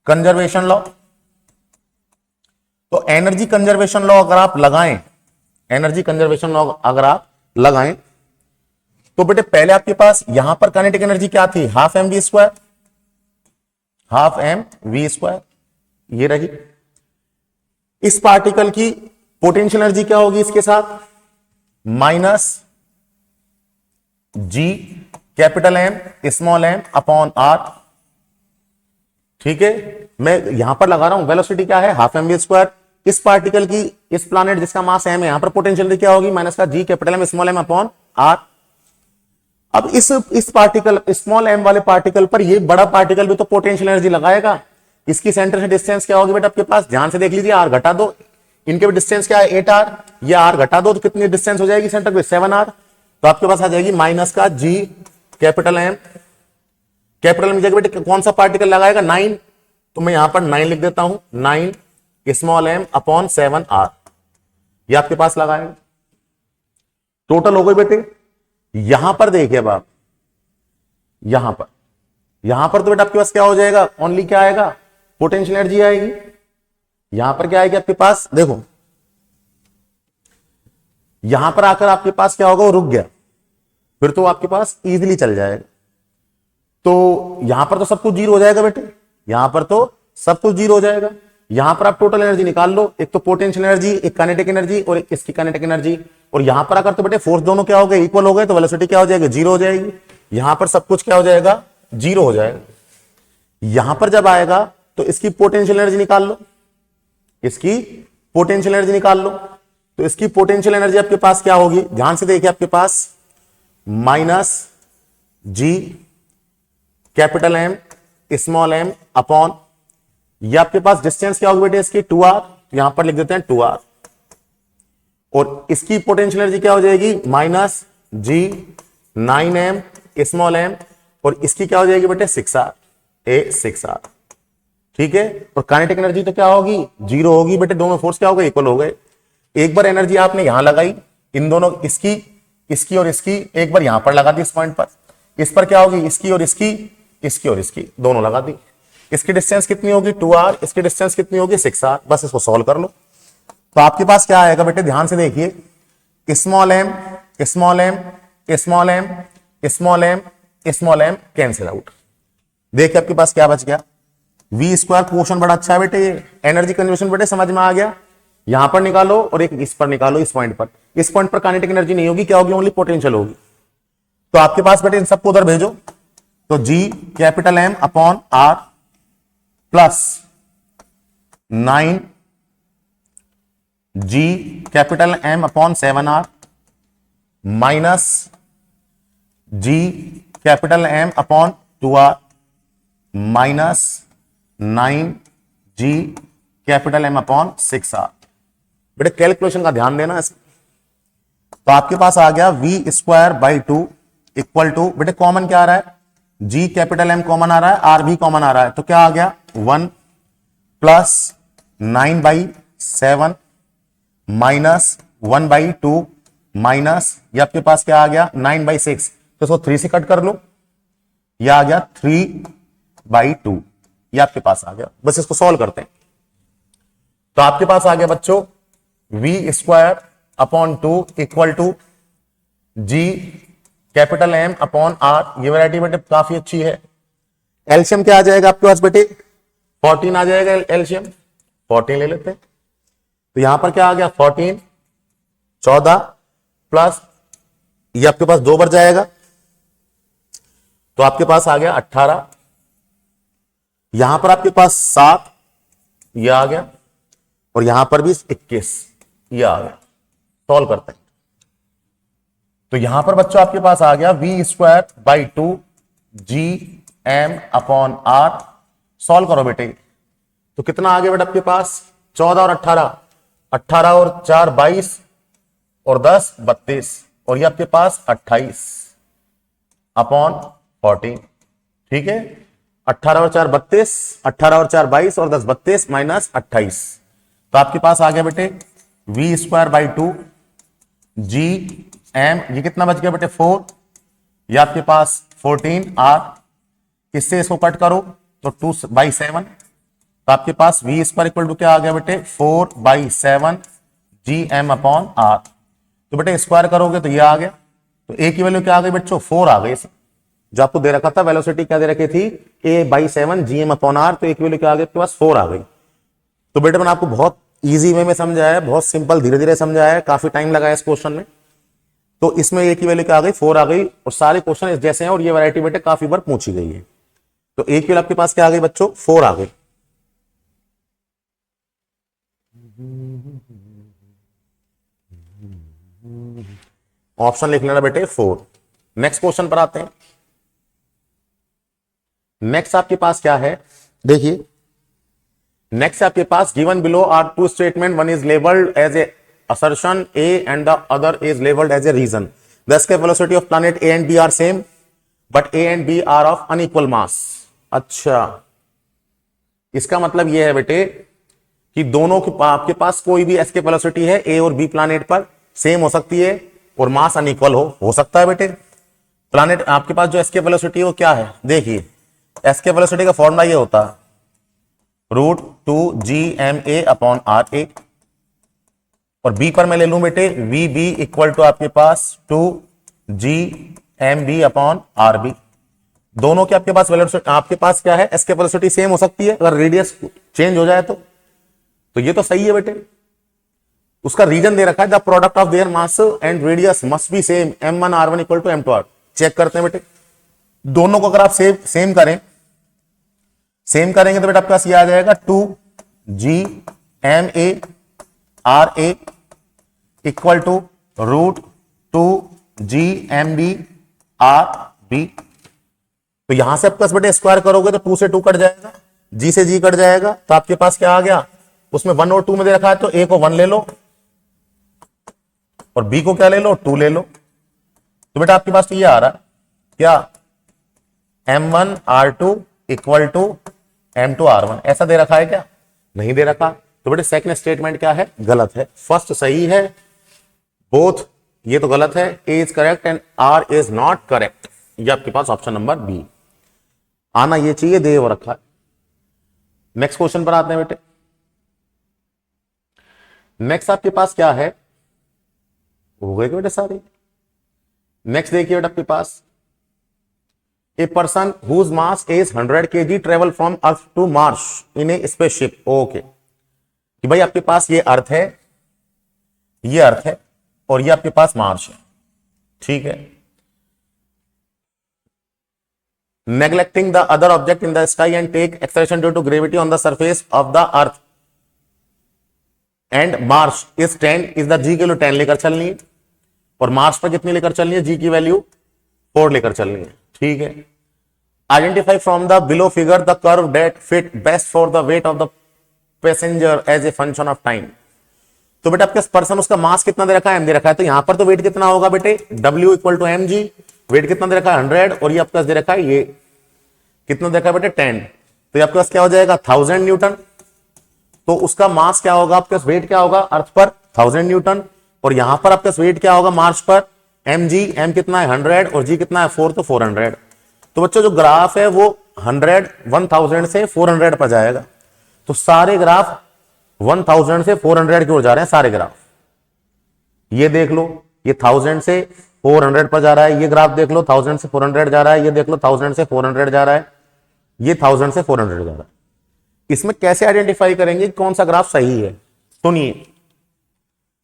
Speaker 1: कंजर्वेशन लॉ। तो एनर्जी कंजर्वेशन लॉ अगर आप लगाएं, एनर्जी कंजर्वेशन लॉ अगर आप लगाएं तो बेटे पहले आपके पास यहां पर काइनेटिक एनर्जी क्या थी, half M V square, half M V square, ये रही। इस पार्टिकल की पोटेंशियल एनर्जी क्या होगी इसके साथ, minus G capital M small M upon R. ठीक है, मैं यहां पर लगा रहा हूं, वेलोसिटी क्या है, हाफ एम वी स्क्वायर। इस पार्टिकल की, इस प्लैनेट जिसका मास एम है, यहां पर पोटेंशियल क्या होगी, माइनस का G capital M small M upon R. अब इस पार्टिकल स्मॉल एम वाले पार्टिकल पर ये बड़ा पार्टिकल भी तो पोटेंशियल एनर्जी लगाएगा। इसकी सेंटर से डिस्टेंस क्या होगी बेटा आपके पास, ध्यान से देख लीजिए, आर घटा दो, इनके भी डिस्टेंस क्या है 8r, ये आर घटा दो तो कितनी डिस्टेंस हो जाएगी सेंटर पे, 7r। तो आपके पास आ जाएगी माइनस का G capital M, capital M जगह बेटे कौन सा पार्टिकल लगाएगा, 9। तो मैं यहां पर 9 लिख देता हूं, 9 स्मॉल एम अपॉन 7r, ये आपके पास लगाएगा। टोटल हो गई बेटे। यहां पर देखिए अब आप, यहां पर तो बेटा आपके पास क्या हो जाएगा, ओनली क्या आएगा, पोटेंशियल एनर्जी आएगी। यहां पर क्या आएगी आपके पास, देखो यहां पर आकर आपके पास क्या होगा, वो रुक गया, फिर तो आपके पास इजीली चल जाएगा। तो यहां पर तो सब कुछ जीरो हो जाएगा बेटे, यहां पर तो सब कुछ जीरो हो जाएगा। यहां पर आप टोटल एनर्जी निकाल लो, एक तो पोटेंशियल एनर्जी, एक काइनेटिक एनर्जी और एक इसकी काइनेटिक एनर्जी। और यहां पर आकर तो बेटे फोर्स दोनों क्या हो गए, इक्वल हो गए, तो वेलोसिटी क्या हो जाएगी, जीरो हो जाएगी। यहां पर सब कुछ क्या हो जाएगा, जीरो हो जाएगा। यहां पर जब आएगा तो इसकी पोटेंशियल एनर्जी निकाल लो, इसकी पोटेंशियल एनर्जी निकाल लो। तो इसकी पोटेंशियल एनर्जी आपके पास क्या होगी, ध्यान से देखिए, आपके पास minus G capital M small M upon, ये आपके पास डिस्टेंस क्या होगी बेटे इसकी 2r, यहां पर लिख देते हैं 2r। और इसकी पोटेंशियल एनर्जी क्या हो जाएगी, माइनस जी 9m स्मॉल एम, और इसकी क्या हो जाएगी बेटे 6r। ठीक है, और काइनेटिक एनर्जी तो क्या होगी, जीरो होगी बेटे, दोनों फोर्स क्या हो गए, इक्वल हो गए। एक बार एनर्जी आपने यहां लगाई, इन दोनों इसकी और इसकी एक बार यहां पर लगा दी इस पॉइंट पर, इस पर क्या होगी, इसकी और इसकी इसकी और इसकी दोनों लगा दी। इसकी डिस्टेंस कितनी होगी 2r, इसकी डिस्टेंस कितनी होगी 6r। बस इसको सॉल्व कर लो। तो आपके पास क्या आएगा बेटे, ध्यान से देखिए, small M small M small M small M small M cancel out. देखिए आपके पास क्या बच गया, वी स्क्वायर। क्वेश्चन बड़ा अच्छा है बेटे, एनर्जी कंजर्वेशन बेटे समझ में आ गया। यहां पर निकालो और एक इस पर निकालो, इस पॉइंट पर। इस पॉइंट पर काइनेटिक एनर्जी नहीं होगी, क्या होगी, ओनली पोटेंशियल होगी। तो आपके पास बेटे इन सबको उधर भेजो, तो G capital M upon R plus 9 G capital M upon 7r minus G capital M upon 2r minus 9 G capital M upon 6r। बेटे कैलकुलेशन का ध्यान देना इसमें। तो आपके पास आ गया V square by 2 equal to, बेटे कॉमन क्या आ रहा है, जी कैपिटल एम कॉमन आ रहा है, आर भी कॉमन आ रहा है, तो क्या आ गया 1 प्लस 9/7 माइनस 1/2 माइनस, ये आपके पास क्या आ गया 9/6, तो इसको 3 से कट कर लो, यह आ गया 3/2, ये आपके पास आ गया। बस इसको सॉल्व करते हैं। तो आपके पास आ गया बच्चों V square upon 2 equal to G capital M upon R. ये वैरायटी बेटे काफी अच्छी है। एलसीएम क्या आ जाएगा आपके पास बेटे, 14 आ जाएगा एलसीएम, 14 ले लेते हैं। तो यहां पर क्या आ गया 14 14 प्लस ये आपके पास 2 बढ़ जाएगा, तो आपके पास आ गया 18। यहां पर आपके पास 7 ये आ गया, और यहां पर भी 21 ये आ गया। सॉल्व करते हैं। तो यहां पर बच्चों आपके पास आ गया V square by 2 G M upon R. Solve करो बेटे, तो कितना आ गया बेटा आपके पास 14 और 18, 18 और 4 22 और 10 32, और ये आपके पास 28 अपॉन 14। ठीक है, 18 और 4 32, 18 और 4 22 और 10 32 माइनस 28। तो आपके पास आ गया बेटे V square by 2 G M, ये कितना बच गया बेटे 4, ये आपके पास 14 आर, इससे इसको कट करो तो 2/7, तो आपके पास वी स्क्वायर इक्वल टू क्या आ गया बेटे 4/7 जी एम अपॉन आर। तो बेटे स्क्वायर करोगे तो ये आ गया, तो ए की वैल्यू क्या आ गई बच्चों 4 आ गई। जो आपको दे रखा था वेलोसिटी क्या दे रखी थी a/7 जी एम अपॉन आर, तो ए की वैल्यू क्या आ गई आपके पास 4 आ गई। तो बेटे मैंने आपको बहुत इजी वे में समझाया है, बहुत सिंपल धीरे धीरे समझाया है, काफी टाइम लगाया इस क्वेश्चन में। तो इसमें ए की वैल्यू क्या आ गई 4 आ गई, और सारे क्वेश्चन इस जैसे हैं, और ये वैरायटी बेटे काफी बार पूछी गई है। तो ए की वैल्यू आपके पास क्या आ गई बच्चों 4 आ गई। ऑप्शन लिख लेना बेटे 4। नेक्स्ट क्वेश्चन पर आते हैं। नेक्स्ट आपके पास क्या है, देखिए नेक्स्ट आपके पास given below are two statement, one is labelled as a assertion A and the other is labeled as a reason. The escape velocity of planet A and B are same, but A and B are of unequal mass. अच्छा, इसका मतलब यह है बेटे कि दोनों के आपके पास कोई भी एस्केप वेलोसिटी है ए और बी प्लानेट पर सेम हो सकती है और मास अनइक्वल हो सकता है बेटे। प्लानेट आपके पास जो एस्केप वेलोसिटी है वो क्या है, देखिए एस्केप वेलोसिटी का फॉर्मूला ये होता है √2gma अपॉन RA, और बी पर मैं ले लूं बेटे वी बी इक्वल टू आपके पास 2gmb अपॉन RB। दोनों के आपके पास वेलोसिटी, आपके पास क्या है एस्केप वेलोसिटी सेम हो सकती है, अगर रेडियस चेंज हो जाए तो ये तो सही है बेटे। उसका रीजन दे रखा है the product of their mass and radius must be same m1r1 equal to m2r। Check करते हैं बेटे, दोनों को अगर आप सेम करेंगे तो बेटा आपके पास ये आ जाएगा 2gma RA equal to √2gmb RB। तो यहां से आपके पास बेटे स्क्वायर करोगे तो 2 से 2 कट जाएगा, g से g कट जाएगा, तो आपके पास क्या आ गया, उसमें 1 और 2 में दे रखा है, तो a को 1 ले लो और b को क्या ले लो 2 ले लो। तो बेटा आपके पास तो ये आ रहा है क्या m1r2 इक्वल टू m2r1, ऐसा दे रखा है क्या, नहीं दे रखा। तो बेटे सेकंड स्टेटमेंट क्या है, गलत है। फर्स्ट सही है, बोथ ये तो गलत है, A is correct and R is not correct. ये आपके पास ऑप्शन नंबर बी। आना ये चाहिए, दे वो रखा है। नेक्स्ट क्वेश्चन पर आते हैं बेटे। नेक्स्ट आपके पास क्या है, हो गए बेटे सारे। नेक्स्ट देखिए बेटा आपके पास, a person whose mass is 100 kg travel from earth to Mars in a spaceship. Okay, कि भाई आपके पास ये अर्थ है, ये अर्थ है और ये आपके पास मार्स है, ठीक है। Neglecting the other object in the sky and take acceleration due to gravity on the surface of the earth and Mars is 10 is the G की वैल्यू 10 लेकर चलनी है, और मार्स पर कितनी लेकर चलनी है, जी की वैल्यू 4 लेकर चलनी है, ठीक है। Identify from the below figure the curve that fit best for the weight of the passenger as a function of time. तो बेटा आपके पर्सन, उसका मास कितना दे रखा है, एम दे रखा है, तो यहां पर तो वेट कितना होगा बेटे, W equal to M G. Weight कितना दे रखा है 100, और ये आपके पास दे रखा है ये कितना दे रखा है बेटे 10, तो ये आपके पास क्या हो जाएगा 1000 न्यूटन। तो उसका मास क्या होगा आपके पास, वेट क्या होगा अर्थ पर 1000 न्यूटन, और यहां पर आपका वेट क्या होगा मार्स पर एम जी। एम कितना है 100 और जी कितना है 4, तो 400। तो बच्चों जो ग्राफ है वो 1000 से 400 पर जाएगा। तो सारे ग्राफ 1000 से 400 की ओर जा रहे हैं, सारे ग्राफ। ये देख लो, ये 1000 से 400 पर जा रहा है, ये ग्राफ देख लो 1000 से 400 जा रहा है, ये देख लो 1000 से 400 जा रहा है, ये 1000 से 400 जा रहा है। इसमें कैसे आइडेंटिफाई करेंगे कौन सा ग्राफ सही है, सुनिए।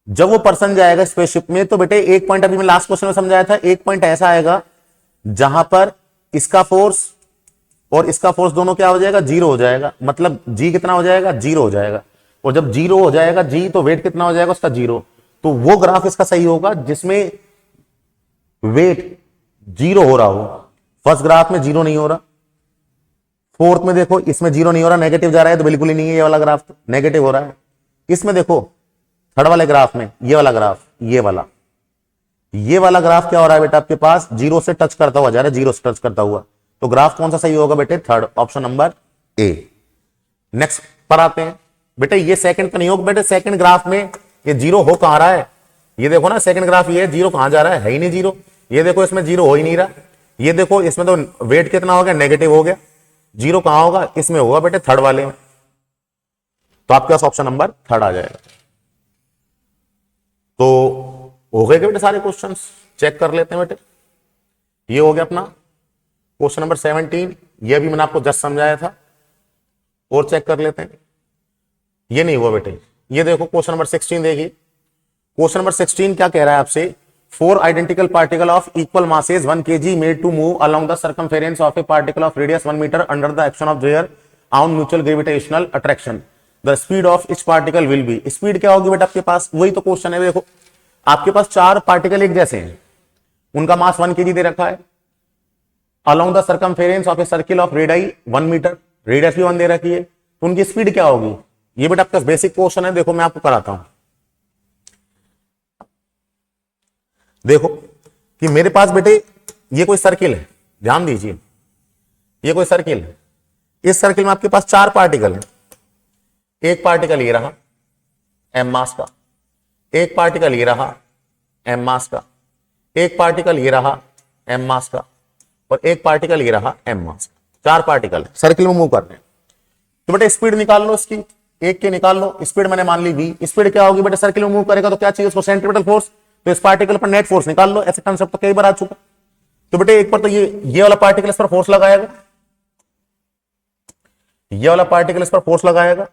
Speaker 1: जब वो पर्सन जाएगा स्पेसशिप में, तो बेटे एक पॉइंट अभी मैं लास्ट क्वेश्चन में समझाया था, एक पॉइंट ऐसा आएगा जहां पर इसका फोर्स और इसका फोर्स दोनों क्या हो जाएगा, 0 हो जाएगा। मतलब जी कितना हो जाएगा, 0 हो जाएगा। और जब 0 हो जाएगा जी, तो वेट कितना हो जाएगा उसका 0। तो वो ग्राफ इसका सही होगा जिसमें वेट 0 हो रहा हो। फर्स्ट ग्राफ में 0 नहीं हो रहा, फोर्थ में देखो इसमें 0 नहीं हो रहा, नेगेटिव जा रहा है, तो बिल्कुल ही नहीं है, ये वाला ग्राफ तो नेगेटिव हो रहा है। इसमें देखो थर्ड वाले ग्राफ में ये वाला ग्राफ, ये वाला ग्राफ क्या हो रहा है बेटा आपके पास, 0 से टच करता हुआ जा रहा है, 0 से टच करता हुआ। तो ग्राफ कौन सा सही होगा बेटे, third, option number A. Next पर आते हैं बेटे, ये सेकंड का नहीं होगा बेटे। सेकंड ग्राफ में ये 0 हो कहां रहा है, ये देखो ना सेकंड ग्राफ, ये 0 कहां जा रहा है ही नहीं 0। ये देखो इसमें 0 हो ही नहीं रहा। ये देखो इसमें तो वेट कितना हो गया, नेगेटिव हो गया। 0 कहां होगा, इसमें होगा बेटे थर्ड वाले में। तो आपके पास ऑप्शन नंबर थर्ड आ जाएगा। तो हो गए बेटे सारे क्वेश्चंस, चेक कर लेते हैं बेटे। ये हो गया अपना क्वेश्चन नंबर 17, ये भी मैंने आपको जस्ट समझाया था, और चेक कर लेते हैं। ये नहीं हुआ बेटे, ये देखो क्वेश्चन नंबर 16 देखिए। क्वेश्चन नंबर 16 क्या कह रहा है आपसे, 4 identical particle of equal masses 1 kg made to move along the circumference of a particle of radius 1 metre under the action of their own mutual gravitational attraction. The speed of each particle will be. Speed क्या होगी बेटा आपके पास, वही तो क्वेश्चन है। देखो आपके पास 4 पार्टिकल एक जैसे हैं, उनका मास 1 kg दे रखा है, along the circumference of a circle of radius 1 metre, radius भी 1 दे रखी है, तो उनकी स्पीड क्या होगी। ये बेटा आपका बेसिक क्वेश्चन है, देखो मैं आपको कराता हूं। देखो कि मेरे पास बेटे ये कोई सर्किल है, ध्यान दीजिए, ये कोई सर्किल है। इस सर्किल में आपके पास 4 पार्टिकल है। एक पार्टिकल ये रहा एम मास का, एक पार्टिकल ये रहा एम मास का, एक पार्टिकल ये रहा एम मास का, और एक पार्टिकल ये रहा एम मास का। 4 पार्टिकल है, सर्किल में मूव कर रहे हैं। तो बेटे स्पीड निकाल लो इसकी, एक की निकाल लो। स्पीड मैंने मान ली v। स्पीड क्या होगी बेटे, सर्किल में मूव करेगा तो क्या चाहिए उसको, सेंट्रीपिटल फोर्स। तो इस पार्टिकल पर नेट फोर्स निकाल लो। ऐसे कंसेप्ट तो कई बार आ चुका। तो बेटे एक पर तो ये वाला पार्टिकल इस पर फोर्स लगाएगा, ये वाला पार्टिकल इस पर फोर्स लगाएगा,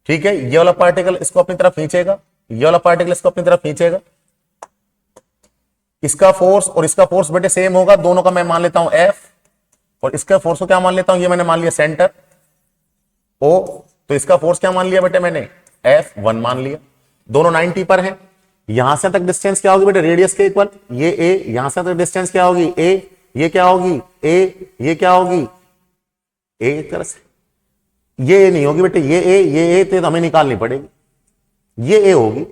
Speaker 1: ठीक है। ये वाला पार्टिकल इसको अपनी तरफ खींचेगा, ये वाला पार्टिकल इसको अपनी तरफ खींचेगा। इसका फोर्स और इसका फोर्स बेटे सेम होगा, दोनों का मैं मान लेता हूं F, और इसका फोर्स को क्या मान लेता हूं, ये मैंने मान लिया सेंटर O। तो इसका फोर्स क्या मान लिया बेटे मैंने, F1 मान लिया। दोनों 90 पर हैं। यहां से तक डिस्टेंस क्या होगी बेटे, रेडियस के इक्वल, ये A। यहां से तक डिस्टेंस क्या होगी A, ये क्या होगी A, ये क्या होगी A। एक तरह से ये A नहीं होगी बेटे, ये A तो हमें निकालनी पड़ेगी, ये A होगी।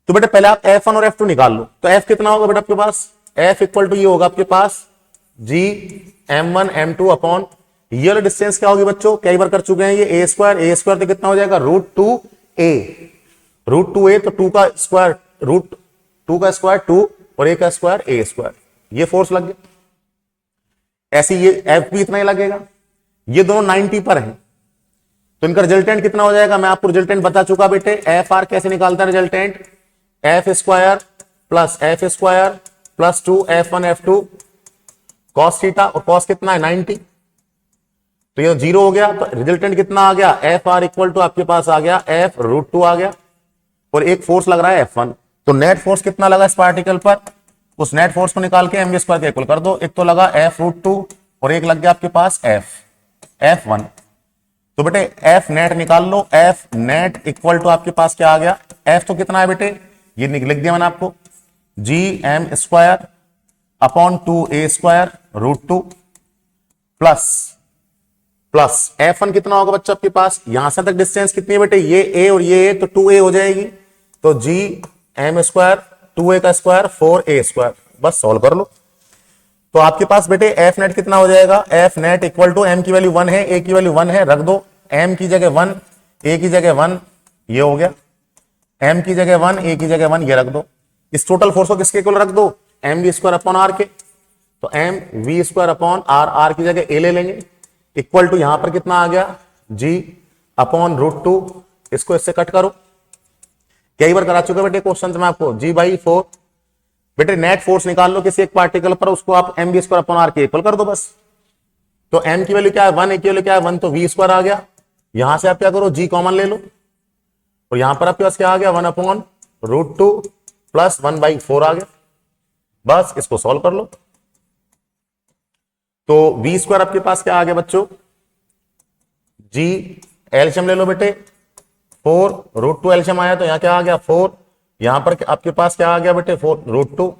Speaker 1: तो बेटे पहले आप F1 और F2 निकाल लो। तो F कितना होगा बेटा आपके पास, F इक्वल टू ये होगा आपके पास G M1 M2 अपॉन ये वाला डिस्टेंस क्या होगी बच्चों, कई बार कर चुके हैं ये A स्क्वायर तो कितना हो जाएगा √2a। √2a तो 2 का स्क्वायर √2 का स्क्वायर 2 और A का स्क्वायर A स्क्वायर। ये फोर्स लग गया। ऐसे ये एफ भी इतना ही लगेगा, ये दोनों 90 पर हैं, तो इनका रिजल्टेंट कितना हो जाएगा, मैं आपको रिजल्टेंट बता चुका बेटे। एफ आर कैसे निकालता है resultant, F square plus F square plus 2 F1 F2 cos theta, और कॉस कितना है 90, तो ये 0 हो गया, तो रिजल्टेंट कितना आ गया, एफ आर इक्वल टू आपके पास आ गया एफ रूट 2 आ गया, और एक फोर्स लग रहा है F1, तो नेट फोर्स कितना लगा इस पार्टिकल पर, उस नेट फोर्स को निकाल के mv स्क्वायर के इक्वल कर दो, एक तो लगा एफ रूट 2 और एक लग गया आपके पास F1, तो बेटे एफ नेट निकाल लो, एफ नेट इक्वल टू आपके पास क्या आ गया, एफ तो कितना है बेटे, ये लिख दिया मैंने आपको, G M square upon 2a square root 2 plus F1 कितना होगा बच्चा आपके पास, यहां से तक डिस्टेंस कितनी है बेटे, ये a और ये a, तो 2a हो जाएगी, तो जी एम स्क्वायर 2a का स्क्वायर 4a स्क्वायर, बस सॉल्व कर लो। तो आपके पास बेटे एफ नेट कितना हो जाएगा, F net equal to M की वैल्यू 1 है, ए की वैल्यू 1 है, रख दो, एम की जगह 1 ए की जगह 1, ये हो गया, एम की जगह 1 ए की जगह 1, ये रख दो, इस टोटल फोर्स को किसके इक्वल रख दो, M V square upon R के, तो M V square upon R, R की जगह ए ले लेंगे, इक्वल टू यहां पर कितना आ गया, जी अपॉन रूट 2, इसको इससे कट करो, कई बार करा चुका बेटे क्वेश्चन में आपको, जी बाई 4, बेटे नेट फोर्स निकाल लो किसी एक पार्टिकल पर, उसको आप M V square upon R के इक्वल कर दो बस, तो एम की वैल्यू क्या है 1, ए की वैल्यू क्या है 1, तो वी स्क्वायर आ गया, यहां से आप क्या करो, जी कॉमन ले लो, और यहां पर आपके पास क्या आ गया 1 अपॉन रूट 2 प्लस 1/4 आ गया, बस इसको सॉल्व कर लो, तो वी स्क्वायर आपके पास क्या आ गया बच्चों, जी एलसीएम ले लो बेटे, 4 रूट 2 एलसीएम आया, तो यहां क्या आ गया 4, यहां पर आपके पास क्या आ गया बेटे 4 रूट 2,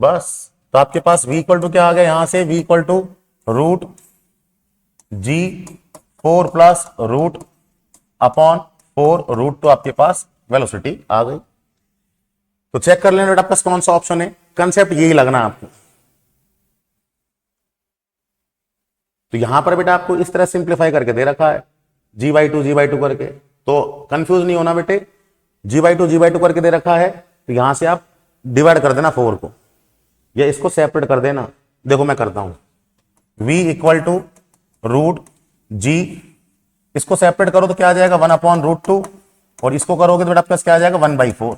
Speaker 1: बस, तो आपके पास v इक्वल टू क्या आ गया, यहां से v equal to root G 4 plus root upon 4 root 2 आपके पास वेलोसिटी आ गई। तो चेक कर लेना बेटा आपका कौन सा ऑप्शन है, कंसेप्ट यही लगना है आपको। तो यहां पर बेटा आपको इस तरह सिंप्लीफाई करके दे रखा है, g/2 करके, तो कंफ्यूज नहीं होना बेटे, g/2 करके दे रखा है, तो यहां से आप डिवाइड कर देना 4 को, या इसको सेपरेट कर देना, देखो मैं करता हूं, v इक्वल टू रूट जी, इसको सेपरेट करो तो क्या आ जाएगा 1 अपॉन रूट 2, और इसको करोगे तो बेटा आपके पास क्या आ जाएगा 1/4,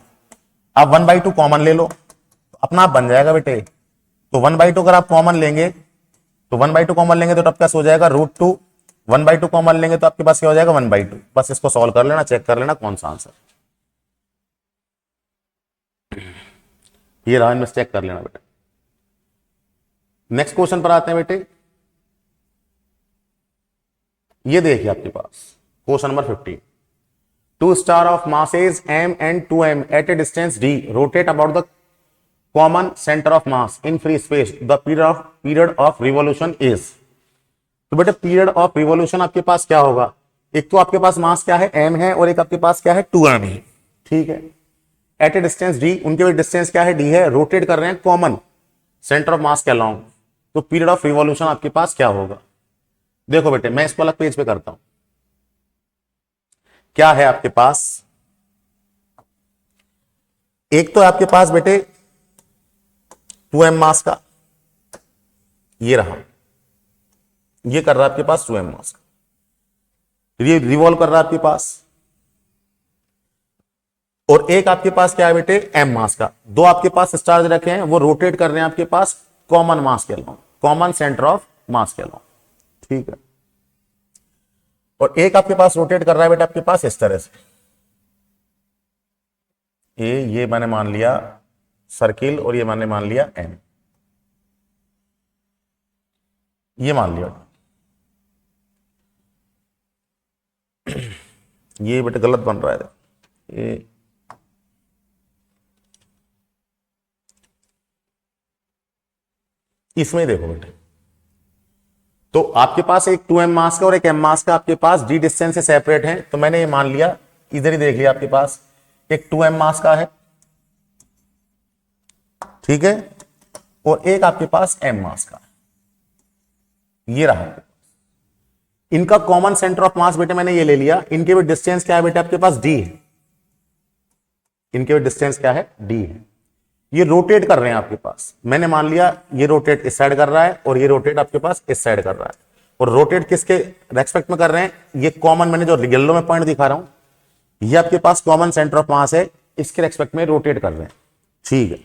Speaker 1: आप 1/2 कॉमन ले लो, तो अपना आप बन जाएगा बेटे, तो 1/2 अगर आप कॉमन लेंगे, तो 1/2 कॉमन लेंगे तो आपके पास हो जाएगा रूट 2, 1/2 कॉमन लेंगे तो आपके पास क्या हो जाएगा 1/2, बस इसको सॉल्व कर लेना, चेक कर लेना कौन सा आंसर, ये रहा, इनमें चेक कर लेना बेटा। नेक्स्ट क्वेश्चन पर आते हैं बेटे, ये देखिए आपके पास question number 15, 2 star of masses m and 2m at a distance d rotate about the common center of mass in free space, the period of revolution is, तो बेटे पीरियड ऑफ रिवॉल्यूशन आपके पास क्या होगा, एक तो आपके पास मास क्या है m है, और एक आपके पास क्या है 2m है, ठीक है, एट ए डिस्टेंस d, उनके भी डिस्टेंस क्या है d है, रोटेट कर रहे हैं कॉमन सेंटर ऑफ मास के अलोंग, तो पीरियड ऑफ रिवॉल्यूशन आपके पास क्या होगा, देखो बेटे मैं इसको अलग पेज पे करता हूं, क्या है आपके पास, एक तो आपके पास बेटे 2m मास का, ये रहा, ये कर रहा है आपके पास 2m मास का, ये रिवॉल्व कर रहा है आपके पास, और एक आपके पास क्या है बेटे m मास का, दो आपके पास स्टार्स रखे हैं, वो रोटेट कर रहे हैं आपके पास कॉमन मास के along, common centre of mass के अलोंग, ठीक है, और एक आपके पास रोटेट कर रहा है बेटा आपके पास इस तरह से, ये मैंने मान लिया सर्किल, और ये मैंने मान लिया एम, ये मान लिया, ये बेटे गलत बन रहा है, ये इसमें देखो बेटे, तो आपके पास एक 2m मास का और एक m मास का आपके पास d डिस्टेंस से सेपरेट है, तो मैंने ये मान लिया, इधर ही देख लिया आपके पास एक 2m मास का है, ठीक है, और एक आपके पास m मास का है, ये रहा, इनका कॉमन सेंटर ऑफ मास बेटे मैंने ये ले लिया, इनके भी डिस्टेंस क्या है बेटे आपके पास d है, इनके भी डिस्टेंस क्या है d है, ये रोटेट कर रहे हैं आपके पास। मैंने मान लिया ये रोटेट इस साइड कर रहा है और ये रोटेट आपके पास इस साइड कर रहा है, और रोटेट किसके रेस्पेक्ट में कर रहे हैं, ये कॉमन, मैंने जो येलो में पॉइंट दिखा रहा हूं, ये आपके पास कॉमन सेंटर ऑफ मास है, इसके रेस्पेक्ट में रोटेट कर रहे हैं। ठीक है,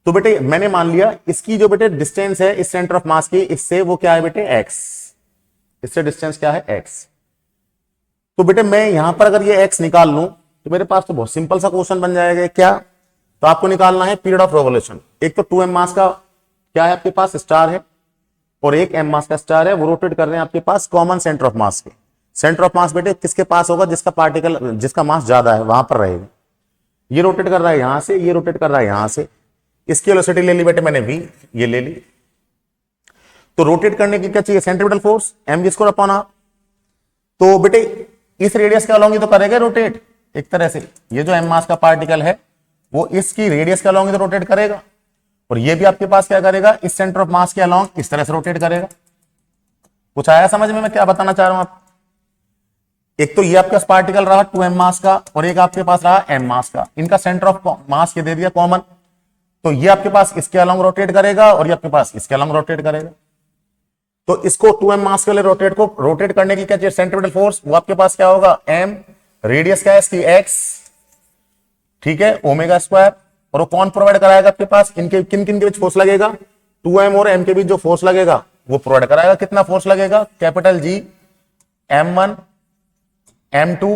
Speaker 1: तो बेटे मैंने मान लिया इसकी जो बेटे डिस्टेंस है इस सेंटर ऑफ मास की, इससे वो क्या है बेटे x, इससे डिस्टेंस क्या है x। तो बेटे मैं यहां पर अगर ये x निकाल लूं तो मेरे पास तो बहुत सिंपल सा क्वेश्चन बन जाएगा। क्या, तो आपको निकालना है पीरियड ऑफ रिवॉल्यूशन। एक तो 2m मास का क्या है आपके पास स्टार है, और एक m मास का स्टार है, वो रोटेट कर रहे हैं आपके पास कॉमन सेंटर ऑफ मास के। सेंटर ऑफ मास बेटे किसके पास होगा, जिसका पार्टिकल, जिसका मास ज्यादा है वहां पर रहेगा। ये रोटेट कर रहा है यहां से, ये रोटेट कर रहा है यहां से। इसकी वेलोसिटी ले ली बेटे मैंने v, ये ले ली। तो रोटेट करने की क्या चाहिए, centripetal force mv square upon r। तो बेटे इस रेडियस के अलोंग ही तो करेगा रोटेट एक तरह से। ये जो m मास का पार्टिकल है वो इसकी रेडियस के अलोंग ही तो रोटेट करेगा, और ये भी आपके पास क्या करेगा, इस सेंटर ऑफ मास के अलोंग इस तरह से रोटेट करेगा। कुछ आया समझ में मैं क्या बताना चाह रहा हूं आप। एक तो ये आपके पास पार्टिकल रहा 2m मास का, और एक आपके पास रहा m मास का। इनका सेंटर ऑफ मास ये दे दिया कॉमन, तो ये आपके पास इसके अलोंग रोटेट करेगा और ये आपके पास इसके अलोंग रोटेट करेगा। तो इसको 2m मास वाले रोटेट को रोटेट करने की क्या चाहिए, सेंट्रीपिटल फोर्स, वो आपके पास क्या होगा m, रेडियस क्या है इसकी x, ठीक है, ओमेगा स्क्वायर। और वो कौन प्रोवाइड कराएगा आपके पास, इनके किन किन के बीच फोर्स लगेगा, 2m और m के बीच जो फोर्स लगेगा वो प्रोवाइड कराएगा। कितना फोर्स लगेगा, capital G m1 m2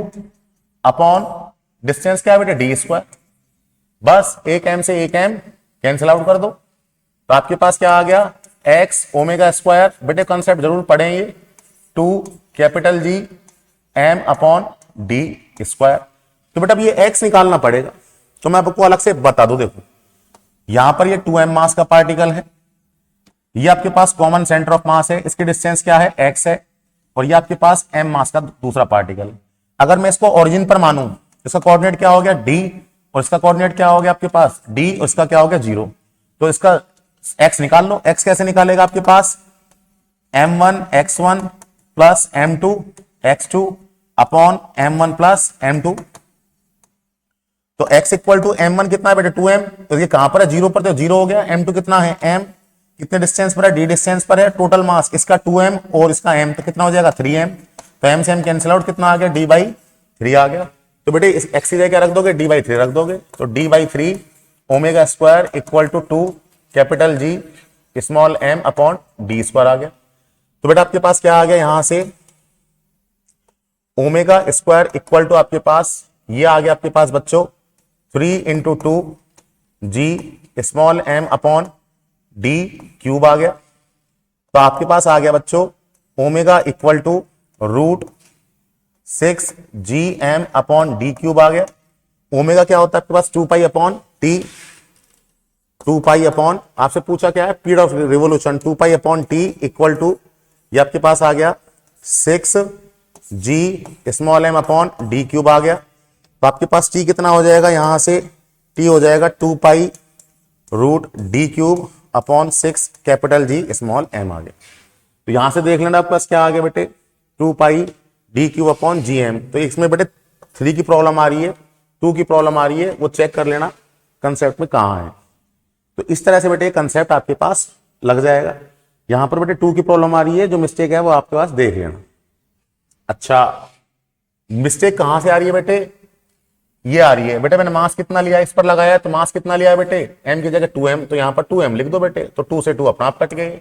Speaker 1: upon distance क्या है बेटे d स्क्वायर। बस एक m से एक m कैंसिल आउट कर दो, तो आपके पास क्या आ गया, x ओमेगा स्क्वायर। बेटे कंसेप्ट जरूर पढ़ेंगे, 2 capital G m upon d square. तो बेटा अब ये x निकालना पड़ेगा, तो मैं आपको अलग से बता दूं। देखो यहां पर ये 2m मास का पार्टिकल है, ये आपके पास कॉमन सेंटर ऑफ मास है, इसकी डिस्टेंस क्या है x है, और ये आपके पास m मास का दूसरा पार्टिकल है। अगर मैं इसको ओरिजिन पर मानूं, इसका कोऑर्डिनेट क्या हो गया d, और इसका कोऑर्डिनेट क्या हो गया आपके पास d, और इसका क्या हो गया 0। तो इसका x निकाल लो। x कैसे निकालेगा आपके पास, m1 x1 plus m2 x2 upon m1 plus m2। तो x इक्वल टू m1 कितना है बेटे 2m, तो ये कहां पर है, 0 पर, तो 0 हो गया। m2 कितना है m, कितने डिस्टेंस पर है, d डिस्टेंस पर है। टोटल मास इसका 2m और इसका m, तो कितना हो जाएगा 3m। तो m से m कैंसिल आउट, कितना आ गया d/3 आ गया। तो बेटे इस x की जगह रख दोगे, d/3 रख दोगे, तो d/3 omega square equal to 2 capital G small m upon d square आ गया। तो बेटा आपके पास क्या आ गया, यहां से ओमेगा स्क्वायर इक्वल टू आपके पास ये आ गया आपके पास बच्चों 3 into 2 G small m upon d cube आ गया। तो आपके पास आ गया बच्चों omega equal to √6 GM upon d cube आ गया। ओमेगा क्या होता है आपके पास 2 pi upon t, 2 pi upon, आपसे पूछा क्या है period of revolution, 2 pi upon t equal to ये आपके पास आ गया 6 G small m upon d cube आ गया। तो आपके पास t कितना हो जाएगा, यहां से t हो जाएगा 2 पाई √d cube upon 6 capital G small m आ गया। तो यहां से देख लेना आपके पास क्या आ गया बेटे 2 पाई d क्यूब अपॉन gm। तो इसमें बेटे 3 की प्रॉब्लम आ रही है, 2 की प्रॉब्लम आ रही है, वो चेक कर लेना कंसेप्ट में कहां है। तो इस तरह से बेटे कंसेप्ट आपके पास लग जाएगा। यहां पर बेटे 2 की प्रॉब्लम आ रही है, जो मिस्टेक है वो आपके पास देख लेना। अच्छा मिस्टेक कहां से आ रही है बेटे, ये आ रही है बेटे, मैंने मास कितना लिया इस पर लगाया, तो मास कितना लिया है बेटे, m की जगह 2m, तो यहां पर 2m लिख दो बेटे। तो 2 से 2 अपना आप कट गए,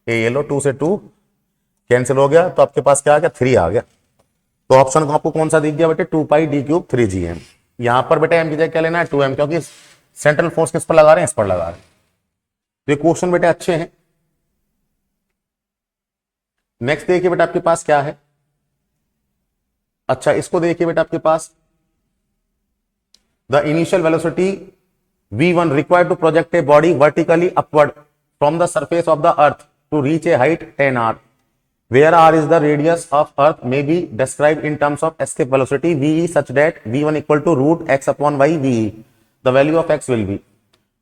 Speaker 1: ये लो 2 से 2 कैंसिल हो गया, तो आपके पास क्या आ गया 3 आ गया। तो ऑप्शन आपको कौन सा दिख गया बेटे 2 पाई d क्यूब 3 gm। यहां पर बेटे m की जगह क्या लेना है 2m, क्योंकि सेंट्रल फोर्स किस पर लगा रहे हैं, इस पर लगा रहे हैं। तो ये क्वेश्चन बेटे अच्छे हैं। नेक्स्ट देखिए बेटा आपके पास क्या है, अच्छा इसको देखिए बेटा आपके पास the initial velocity v1 required to project a body vertically upward from the surface of the earth to reach a height 10 r, where r is the radius of earth, may be described in terms of escape velocity ve such that v1 equal to √x upon y ve, the value of x will be।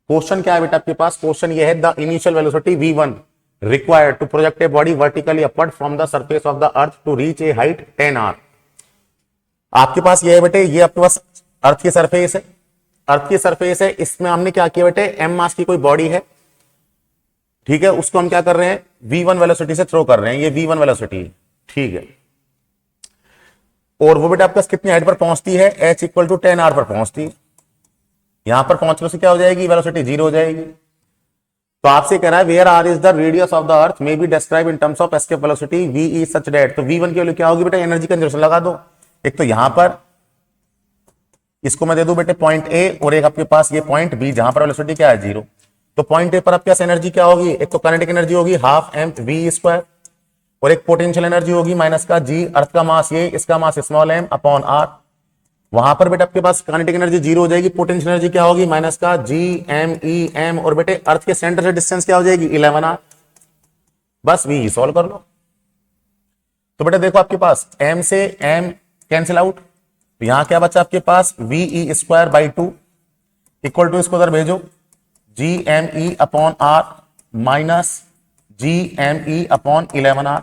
Speaker 1: Question क्या है बेटा आपके पास, क्वेश्चन ये है the initial velocity v1 required to project a body vertically upward from the surface of the earth to reach a height 10 r। आपके पास ये है बेटे, ये आपके पास अर्थ की सरफेस है, अर्थ की सरफेस है, इसमें हमने क्या किया बेटे, m मास की कोई बॉडी है, ठीक है, उसको हम क्या कर रहे हैं, v1 वेलोसिटी से थ्रो कर रहे हैं, ये v1 वेलोसिटी है, ठीक है। और वो बेटा आपके पास कितनी हाइट पर पहुंचती है, h इक्वल टू 10r पर पहुंचती है। यहां पर पहुंचने से क्या हो जाएगी, वेलोसिटी 0 हो जाएगी। तो आपसे कह रहा है where R is the radius of the earth may be describe in terms of escape velocity V is such that. तो v1 की वैल्यू क्या होगी बेटा, एनर्जी कंजर्वेशन लगा दो। एक तो यहां पर इसको मैं दे दूं बेटे पॉइंट ए, और एक आपके पास ये पॉइंट बी जहां पर वेलोसिटी क्या है 0। तो पॉइंट ए पर आपके पास एनर्जी क्या होगी, एक तो काइनेटिक एनर्जी होगी हाफ एम वी स्क्वायर, और एक पोटेंशियल एनर्जी होगी माइनस का जी, अर्थ का मास ये, इसका mass small M upon R. वहां पर बेटा आपके पास काइनेटिक एनर्जी 0 हो जाएगी, पोटेंशियल एनर्जी क्या होगी माइनस का जी एम ई एम, और बेटे अर्थ के सेंटर से डिस्टेंस क्या हो जाएगी 11r। बस वी सॉल्व कर लो। तो बेटा देखो आपके पास m से m कैंसिल आउट, तो यहां क्या बचा आपके पास V E square by 2 equal to, इसको उधर भेजो, G M E upon R minus G M E upon 11r।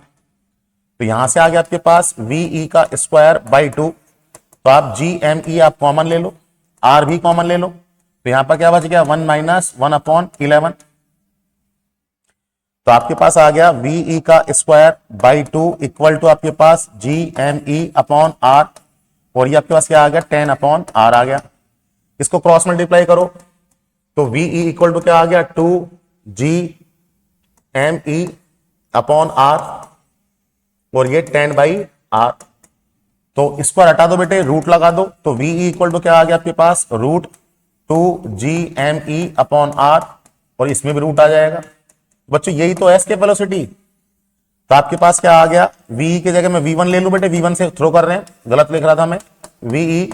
Speaker 1: तो यहां से आ गया आपके पास वी ई का स्क्वायर बाई 2, तो आप जी एम ई आप कॉमन ले लो, आर भी कॉमन ले लो, तो यहां पर क्या बच गया 1 माइनस 1 अपॉन 11। तो आपके पास आ गया वी ई का स्क्वायर बाई 2 इक्वल टू आपके पास G M E upon R, और ये आपके पास क्या आ गया 10 अपॉन आर आ गया। इसको क्रॉस मल्टीप्लाई करो, तो वी ई इक्वल टू क्या आ गया 2 G M E upon R, और ये 10 बाई आर। तो इसको हटा दो बेटे, रूट लगा दो, तो वी ई इक्वल टू क्या आ गया आपके पास root 2 G M E upon R, और इसमें भी रूट आ जाएगा। बच्चों यही तो है एस्केप वेलोसिटी। तो आपके पास क्या आ गया, वी की जगह मैं v1 ले लूं बेटे, v1 से थ्रो कर रहे हैं, गलत लिख रहा था मैं, वी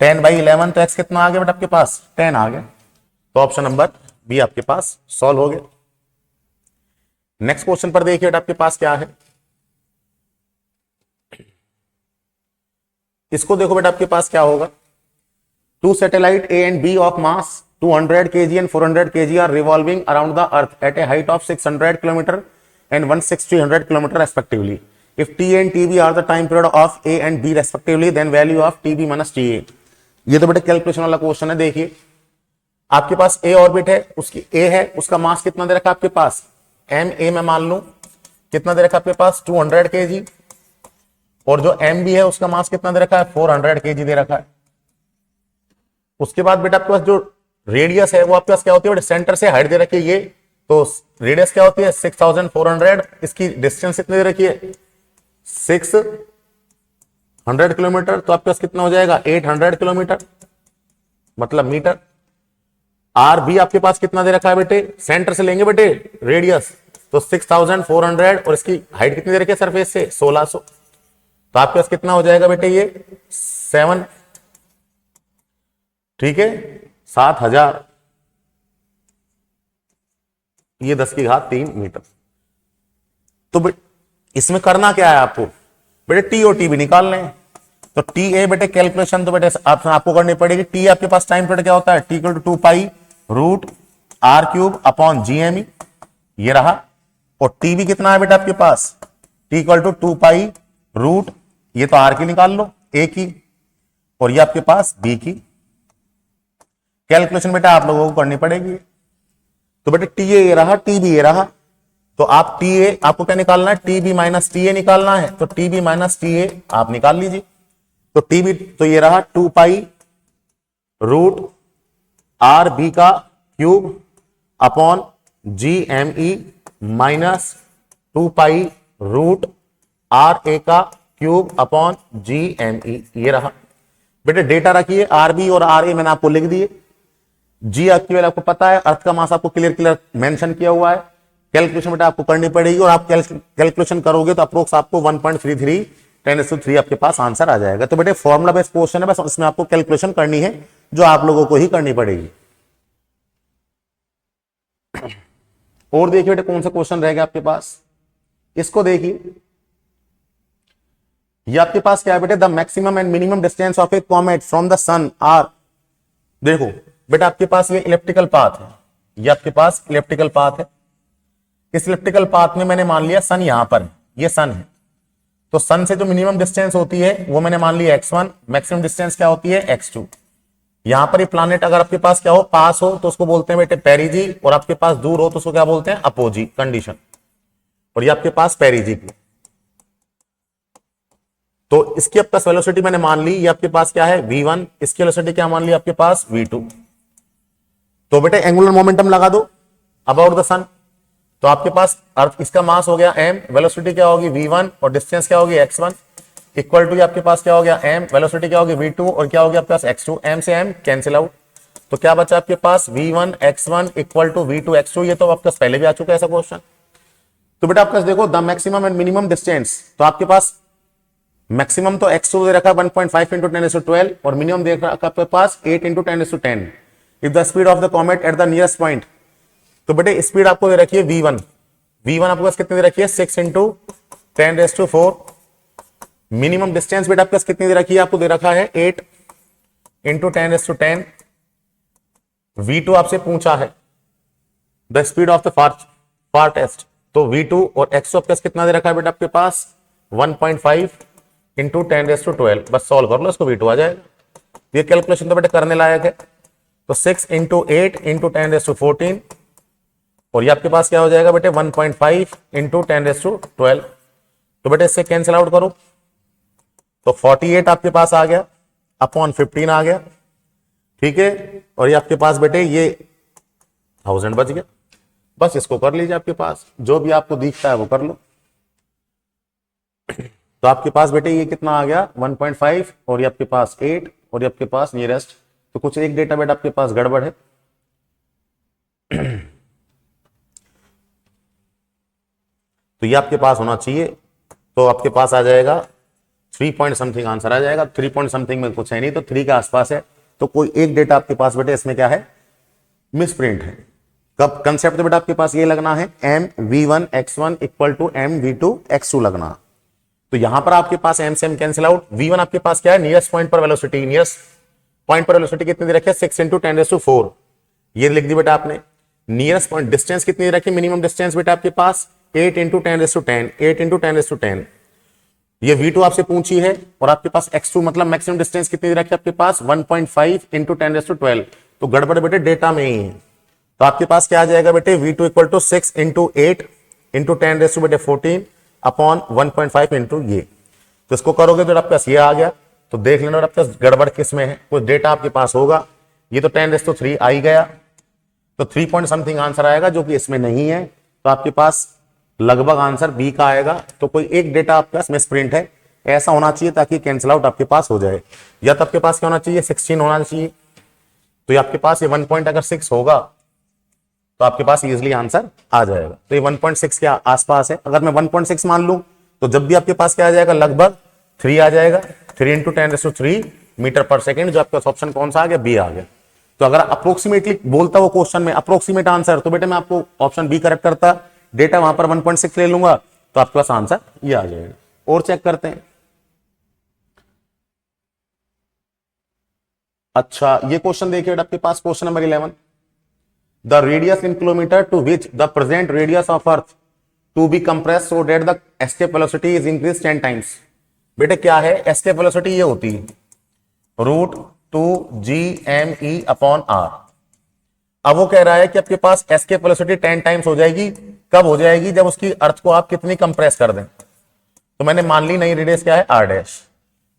Speaker 1: 10 बाई 11, तो x कितना आ गया बेटा आपके पास 10 आ गया। तो ऑप्शन नंबर बी आपके पास सॉल्व हो गया। नेक्स्ट क्वेश्चन पर देखिए बेटा आपके पास क्या है, इसको देखो बेटा आपके पास क्या होगा, two satellite A and B of mass 200 kg and 400 kg are revolving around the earth at a height of 600 km and 1600 km respectively. If t and tb are the time period of a and b respectively, then value of tb minus ta। ये तो बेटे कैलकुलेशन वाला क्वेश्चन है। देखिए आपके पास ए ऑर्बिट है, उसकी ए है, उसका मास कितना दे रखा है आपके पास एम ए में मान लू कितना दे रखा है आपके पास 200 kg, और जो एम बी है उसका मास कितना दे रखा है 400 kg दे रखा है। उसके बाद बेटा आपके पास जो रेडियस है वो आपके पास क्या होती है बेटा, सेंटर से हाइट दे रखी है ये, तो रेडियस क्या होती है 6400, इसकी डिस्टेंस कितनी दे रखी है 600 किलोमीटर, तो आपके पास कितना हो जाएगा 800 किलोमीटर मतलब मीटर। आर भी आपके पास कितना दे रखा है बेटे, सेंटर से लेंगे बेटे रेडियस, तो 6400, और इसकी हाइट कितनी दे रखी है सरफेस से 1600, तो आपके पास कितना हो जाएगा बेटे ये 7, ठीक है 7000, ये 10⁻³ मीटर। तो इसमें करना क्या है आपको बेटे, टी और टी भी निकालने हैं। तो टी ए बेटे कैलकुलेशन तो बेटे आपको करनी पड़ेगी। टी आपके पास टाइम पीरियड क्या होता है, T equal to 2 pi root R cube upon G M E, ये रहा। और टी भी कितना है बेटा आपके पास, T equal to 2 pi root, ये तो आर की निकाल लो ए की, और ये आपके पास बी की। कैलकुलेशन बेटा आप लोगों को करनी पड़ेगी। तो बेटे टी ए रहा, टी बी ए रहा, तो आप टी ए आपको क्या निकालना है, T B minus T A निकालना है, तो T B minus T A आप निकाल लीजिए। तो टी बी तो ये रहा 2 पाई रूट आर बी का cube upon G M E minus 2 pi root R A का cube upon G M E, ये रहा। बेटे डेटा रखिए, आर बी और आर ए मैंने आपको लिख दिए, जी एक्चुअल आपको पता है, अर्थ का मास आपको क्लियर मेंशन किया हुआ है। कैलकुलेशन बेटा आपको करनी पड़ेगी, और आप कैलकुलेशन करोगे तो अप्रोक्स आपको 1.33 10⁻³ आपके पास आंसर आ जाएगा। तो बेटे फॉर्मुला बेस्ड क्वेश्चन है, बस इसमें आपको कैलकुलेशन करनी है जो आप लोगों को ही करनी पड़ेगी। और देखिए बेटे कौन सा क्वेश्चन रहेगा आपके पास, इसको देखिए। ये आपके पास क्या है बेटे, the maximum and minimum distance of a comet from the sun are. देखो बेटा आपके पास ये इलेप्टिकल पाथ है, ये आपके पास इलेप्टिकल पाथ है। इस इलेप्टिकल पाथ में मैंने मान लिया सन यहां पर है, ये सन है, तो सन से जो मिनिमम डिस्टेंस होती है वो मैंने मान लिया x1, मैक्सिमम डिस्टेंस क्या होती है x2। यहां पर ये प्लानेट अगर आपके पास क्या हो, पास हो, तो उसको बोलते हैं बेटे पेरिजी, और आपके पास दूर हो तो उसको क्या बोलते हैं, अपोजी कंडीशन। और ये आपके पास पेरिजी की, तो इसकी आपका वेलोसिटी मैंने मान ली, ये आपके पास क्या है v1, इसकी वेलोसिटी क्या मान ली आपके पास v2। तो बेटे एंगुलर मोमेंटम लगा दो अबाउट द सन, तो आपके पास अर्थ, इसका मास हो गया m, वेलोसिटी क्या होगी v1 और डिस्टेंस क्या होगी x1, इक्वल टू आपके पास क्या हो गया m, वेलोसिटी क्या होगी v2 और क्या हो गया आपके पास x2, m से m कैंसिल आउट, तो क्या बचा आपके पास v1 x1 equal to v2 x2। ये तो आपके पास पहले भी आ चुका है ऐसा क्वेश्चन। तो बेटा आपके पास देखो the maximum and minimum distance, तो आपके पास मैक्सिमम तो x2 दे रखा 1.5 इंटू 10⁻12 और मिनिमम दे रखा आपके पास 8 into 10⁻10। If the speed of the comet at the nearest point, तो बेटे स्पीड आपको दे रखी है v1, v1 आपके पास कितनी दे रखी है 6 इंटू 10⁻4। मिनिमम डिस्टेंस बेटा आपके पास कितनी दे रखी है, आपको दे रखा है 8 इंटू 10⁻10। v2 आपसे पूछा है द स्पीड ऑफ द फारटेस्ट, तो v2 और x आपके पास कितना दे रखा है बेटा आपके पास 1.5 इंटू 10⁻12। बस सॉल्व कर लो इसको, v2 आ जाएगा। ये कैलकुलेशन तो बेटे करने लायक है। तो 6 इंटू 8 इंटू 10⁻14 और ये आपके पास क्या हो जाएगा बेटे 1.5 इंटू 10⁻12। तो बेटे इससे कैंसिल आउट करो, तो 48 आपके पास आ गया अपॉन 15 आ गया, ठीक है। और ये आपके पास बेटे ये 1000 बच गया। बस इसको कर लीजिए, आपके पास जो भी आपको दिखता है वो कर लो। तो आपके पास बेटे ये कितना आ गया 1.5 और ये आपके पास 8 और ये आपके पास नियरेस्ट, तो कुछ एक डेटा बेटा आपके पास गड़बड़ है। तो ये आपके पास होना चाहिए, तो आपके पास आ जाएगा 3 पॉइंट समथिंग आंसर आ जाएगा। 3 पॉइंट समथिंग में कुछ है नहीं, तो 3 के आसपास है। तो कोई एक डेटा आपके पास बेटे इसमें क्या है, मिसप्रिंट है। कब कंसेप्ट बेटा आपके पास ये लगना है m v1 x1 equal to m v2 x2 लगना। तो यहां पर आपके पास m से m कैंसिल आउट। v1 आपके पास क्या है, नियरेस्ट पॉइंट पर वेलोसिटी, नियरेस्ट पॉइंट पर वेलोसिटी कितनी दे रखी है 6 इंटू 10⁻4, ये लिख दी बेटा आपने। नियरेस्ट पॉइंट डिस्टेंस कितनी दे रखी है, मिनिमम डिस्टेंस बेटा आपके पास 8 इंटू 10⁻10, 8 इंटू 10⁻10। ये v2 आपसे पूछी है और आपके पास x2 मतलब मैक्सिमम डिस्टेंस कितनी दे रखी है आपके पास 1.5 इंटू 10⁻12। तो गड़बड़ बेटे डेटा में ही है। तो आपके पास क्या आ जाएगा बेटे v2 equal to 6 into 8 into 10⁻14 upon 1.5 into ये। तो इसको करोगे तो आपके पास ये आ गया। तो देख लेना आपके पास गड़बड़ किस में है, कुछ डेटा आपके पास होगा। ये तो 10⁻3 आ ही गया, तो 3 पॉइंट समथिंग आंसर आएगा, जो कि इसमें नहीं है। तो आपके पास लगभग आंसर बी का आएगा। तो कोई एक डेटा आपके पास मिसप्रिंट है, ऐसा होना चाहिए ताकि कैंसिल आउट आपके पास हो जाए। या तो आपके पास क्या होना चाहिए 16 होना चाहिए। तो ये आपके पास ये 1 पॉइंट अगर 6 होगा तो आपके पास इजीली आंसर आ जाएगा। तो ये 1.6 के आसपास है। अगर मैं 1.6 मान लूं तो जब भी आपके पास क्या आ जाएगा, लगभग 3 आ जाएगा। 3 इंटू 10⁻3 मीटर पर सेकेंड, जो आपके पास ऑप्शन कौन सा आ गया, बी आ गया। तो अगर अप्रोक्सीमेटली बोलता वो क्वेश्चन में अप्रोक्सीमेट आंसर, तो बेटे मैं आपको ऑप्शन बी करेक्ट करता, डेटा वहां पर 1.6 ले लूंगा, तो आपके पास आंसर ये आ जाएगा। और चेक करते हैं। अच्छा ये क्वेश्चन देखिए आपके पास, question number 11, the radius in kilometre to which the present radius of earth to be compress so that the escape velocity is increase 10 times. बेटे क्या है एस्केप वेलोसिटी, ये होती है √2gme अपॉन r। अब वो कह रहा है कि आपके पास एस्केप वेलोसिटी 10 टाइम्स हो जाएगी। कब हो जाएगी, जब उसकी अर्थ को आप कितनी कंप्रेस कर दें। तो मैंने मान ली नई रेडियस क्या है r डैश।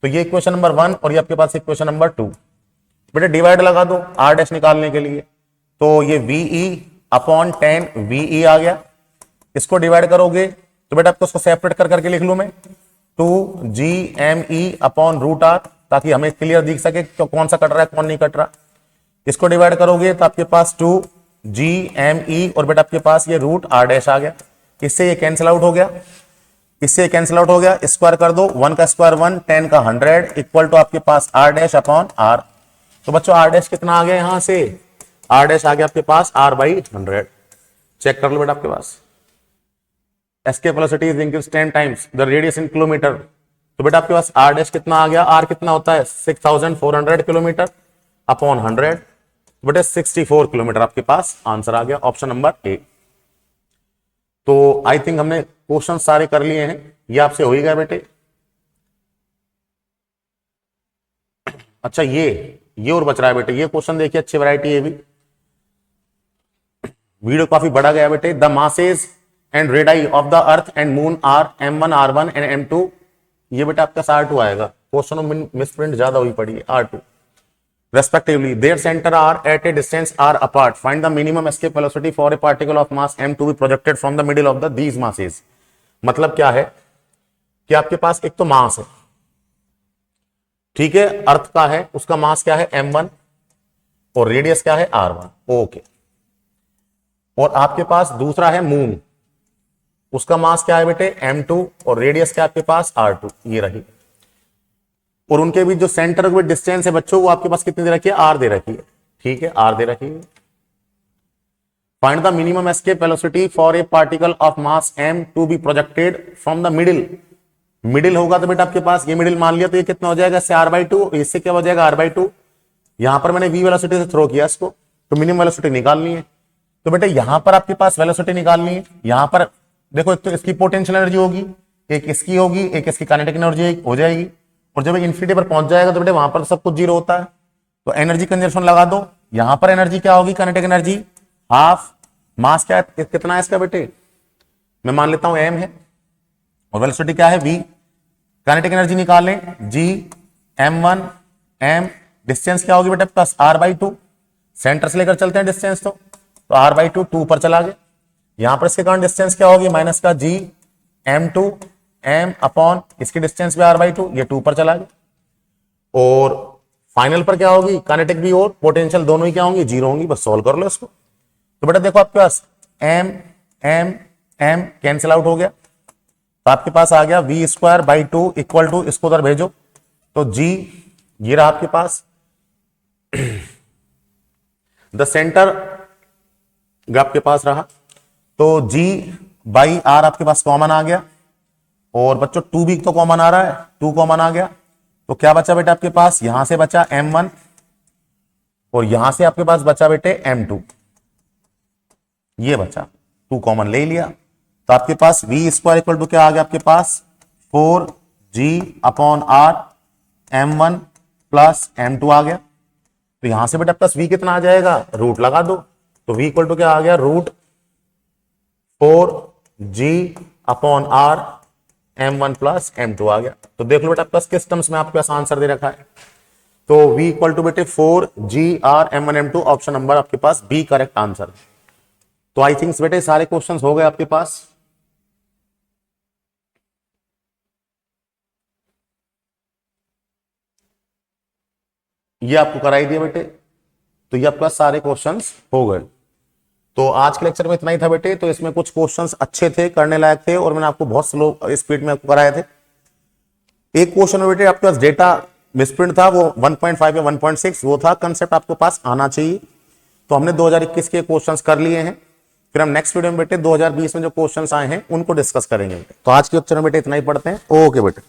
Speaker 1: तो ये इक्वेशन नंबर 1 और ये आपके पास इक्वेशन नंबर 2। बेटे डिवाइड लगा दो r डैश निकालने के लिए, तो ये ve अपॉन 10 ve आ गया। इसको डिवाइड करोगे तो बेटा आपको उसको सेपरेट कर करके लिख लू मैं 2gme अपॉन √r, ताकि हमें क्लियर दिख सके तो कौन सा कट रहा है कौन नहीं कट रहा। इसको डिवाइड करोगे तो आपके पास 2gme और बेटा आपके पास ये √r डैश आ गया। इससे ये कैंसिल आउट हो गया, इससे कैंसिल आउट हो गया। स्क्वायर कर दो, 1 का स्क्वायर 1, 10 का 100 इक्वल टू आपके पास r डैश अपॉन r। तो बच्चों r डैश कितना आ गया, यहां से r डैश आ गया आपके पास r/100। चेक कर लो बेटा आपके पास escape velocity is increase 10 times the radius in kilometre. तो बेटा आपके पास r डैश कितना आ गया, r कितना होता है 6400 किलोमीटर अपॉन 100, बेटे 64 किलोमीटर आपके पास आंसर आ गया, ऑप्शन नंबर ए। तो आई थिंक हमने क्वेश्चन सारे कर लिए हैं, ये आपसे हो ही गया बेटे। अच्छा ये ये और बच रहा है बेटे। ये क्वेश्चन देखिए, अच्छी वैरायटी है भी, वीडियो काफी बड़ा गया बेटे। The masses and radii of the earth and moon are m1 r1 and m2। ये बेटा आपका R2 आएगा, क्वेश्चन में मिसप्रिंट ज्यादा हुई पड़ी है, R2 respectively. Their center are at a distance r apart. Find the minimum escape velocity for a particle of mass m to be projected from the middle of these masses. मतलब क्या है कि आपके पास एक तो मास है, ठीक है, अर्थ का है, उसका मास क्या है m1 और रेडियस क्या है r1, ओके। और आपके पास दूसरा है मून, उसका मास क्या है बेटे m2 और रेडियस क्या है आपके पास r2, ये रही। और उनके बीच जो सेंटर के डिस्टेंस है बच्चों, वो आपके पास कितनी दे रखी है, r दे रखी है, ठीक है, r दे रखी है। Find the minimum escape velocity for a particle of mass m to be projected from the middle. Middle होगा तो बेटा आपके पास ये मिडिल मान लिया, तो ये कितना हो जाएगा, इससे r/2, इससे क्या हो जाएगा r/2। यहां पर मैंने v वेलोसिटी से थ्रो किया इसको, तो मिनिमम वेलोसिटी निकालनी है। तो बेटा यहां पर आपके पास वेलोसिटी निकालनी है। यहां पर देखो, एक तो इसकी पोटेंशियल एनर्जी होगी, एक इसकी होगी, एक इसकी काइनेटिक एनर्जी हो जाएगी। और जब इन्फिनिटी पर पहुंच जाएगा तो बेटे वहां पर सब कुछ जीरो होता है, तो एनर्जी कंजर्वेशन लगा दो। यहां पर एनर्जी क्या होगी, काइनेटिक एनर्जी हाफ, मास क्या है, कितना है इसका बेटे, मैं मान लेता हूं m है, और वेलोसिटी क्या है v। काइनेटिक एनर्जी निकालें, g m1 m, डिस्टेंस क्या होगी बेटा प्लस r/2, सेंटर से लेकर चलते हैं डिस्टेंस, तो r/2 2 पर चला गया। यहां पर इसके कारण डिस्टेंस क्या होगी, माइनस का g m2 m अपॉन इसकी डिस्टेंस भी r/2, ये 2 पर चला गया। और फाइनल पर क्या होगी, काइनेटिक भी और पोटेंशियल दोनों ही क्या होंगी, जीरो होंगी। बस सॉल्व कर लो इसको। तो बेटा देखो आपके पास m m m cancel out हो गया, तो आपके पास आ गया v²/2 इक्वल टू, इसको उधर भेजो तो g, ये रहा आपके पास। द सेंटर आपके पास रहा, तो g/r आपके पास कॉमन आ गया, और बच्चों 2 भी तो कॉमन आ रहा है, 2 कॉमन आ गया, तो क्या बचा बेटा आपके पास, यहां से बचा m1 और यहां से आपके पास बचा बेटे m2, ये बचा, 2 कॉमन ले लिया। तो आपके पास v² इक्वल टू क्या आ गया आपके पास, 4g/r m1 प्लस m2 आ गया। तो यहां से बेटा प्लस v कितना आ जाएगा, रूट लगा दो, तो v इक्वल टू क्या आ गया, √4g/r m1 प्लस m2 आ गया। तो देख लो बेटा प्लस किस टर्म्स में आपके पास आंसर दे रखा है, तो v इक्वल टू बेटे 4g/r m1 m2, option number आपके पास बी करेक्ट आंसर। तो आई थिंक बेटे सारे क्वेश्चंस हो गए आपके पास। ये आपको कराई दिया बेटे, तो ये आपके पास सारे क्वेश्चंस हो गए। तो आज के लेक्चर में इतना ही था बेटे। तो इसमें कुछ क्वेश्चंस अच्छे थे, करने लायक थे, और मैंने आपको बहुत स्लो स्पीड में आपको कराए थे। एक क्वेश्चन में बेटे आपके पास डेटा मिसप्रिंट था, वो 1.5 या 1.6 वो था, कंसेप्ट आपके पास आना चाहिए। तो हमने 2021 के क्वेश्चंस कर लिए हैं, फिर हम नेक्स्ट वीडियो में बेटे 2020 में जो क्वेश्चंस आए हैं उनको डिस्कस करेंगे। तो आज के लेक्चर में बेटे इतना ही पढ़ते हैं। ओके बेटे।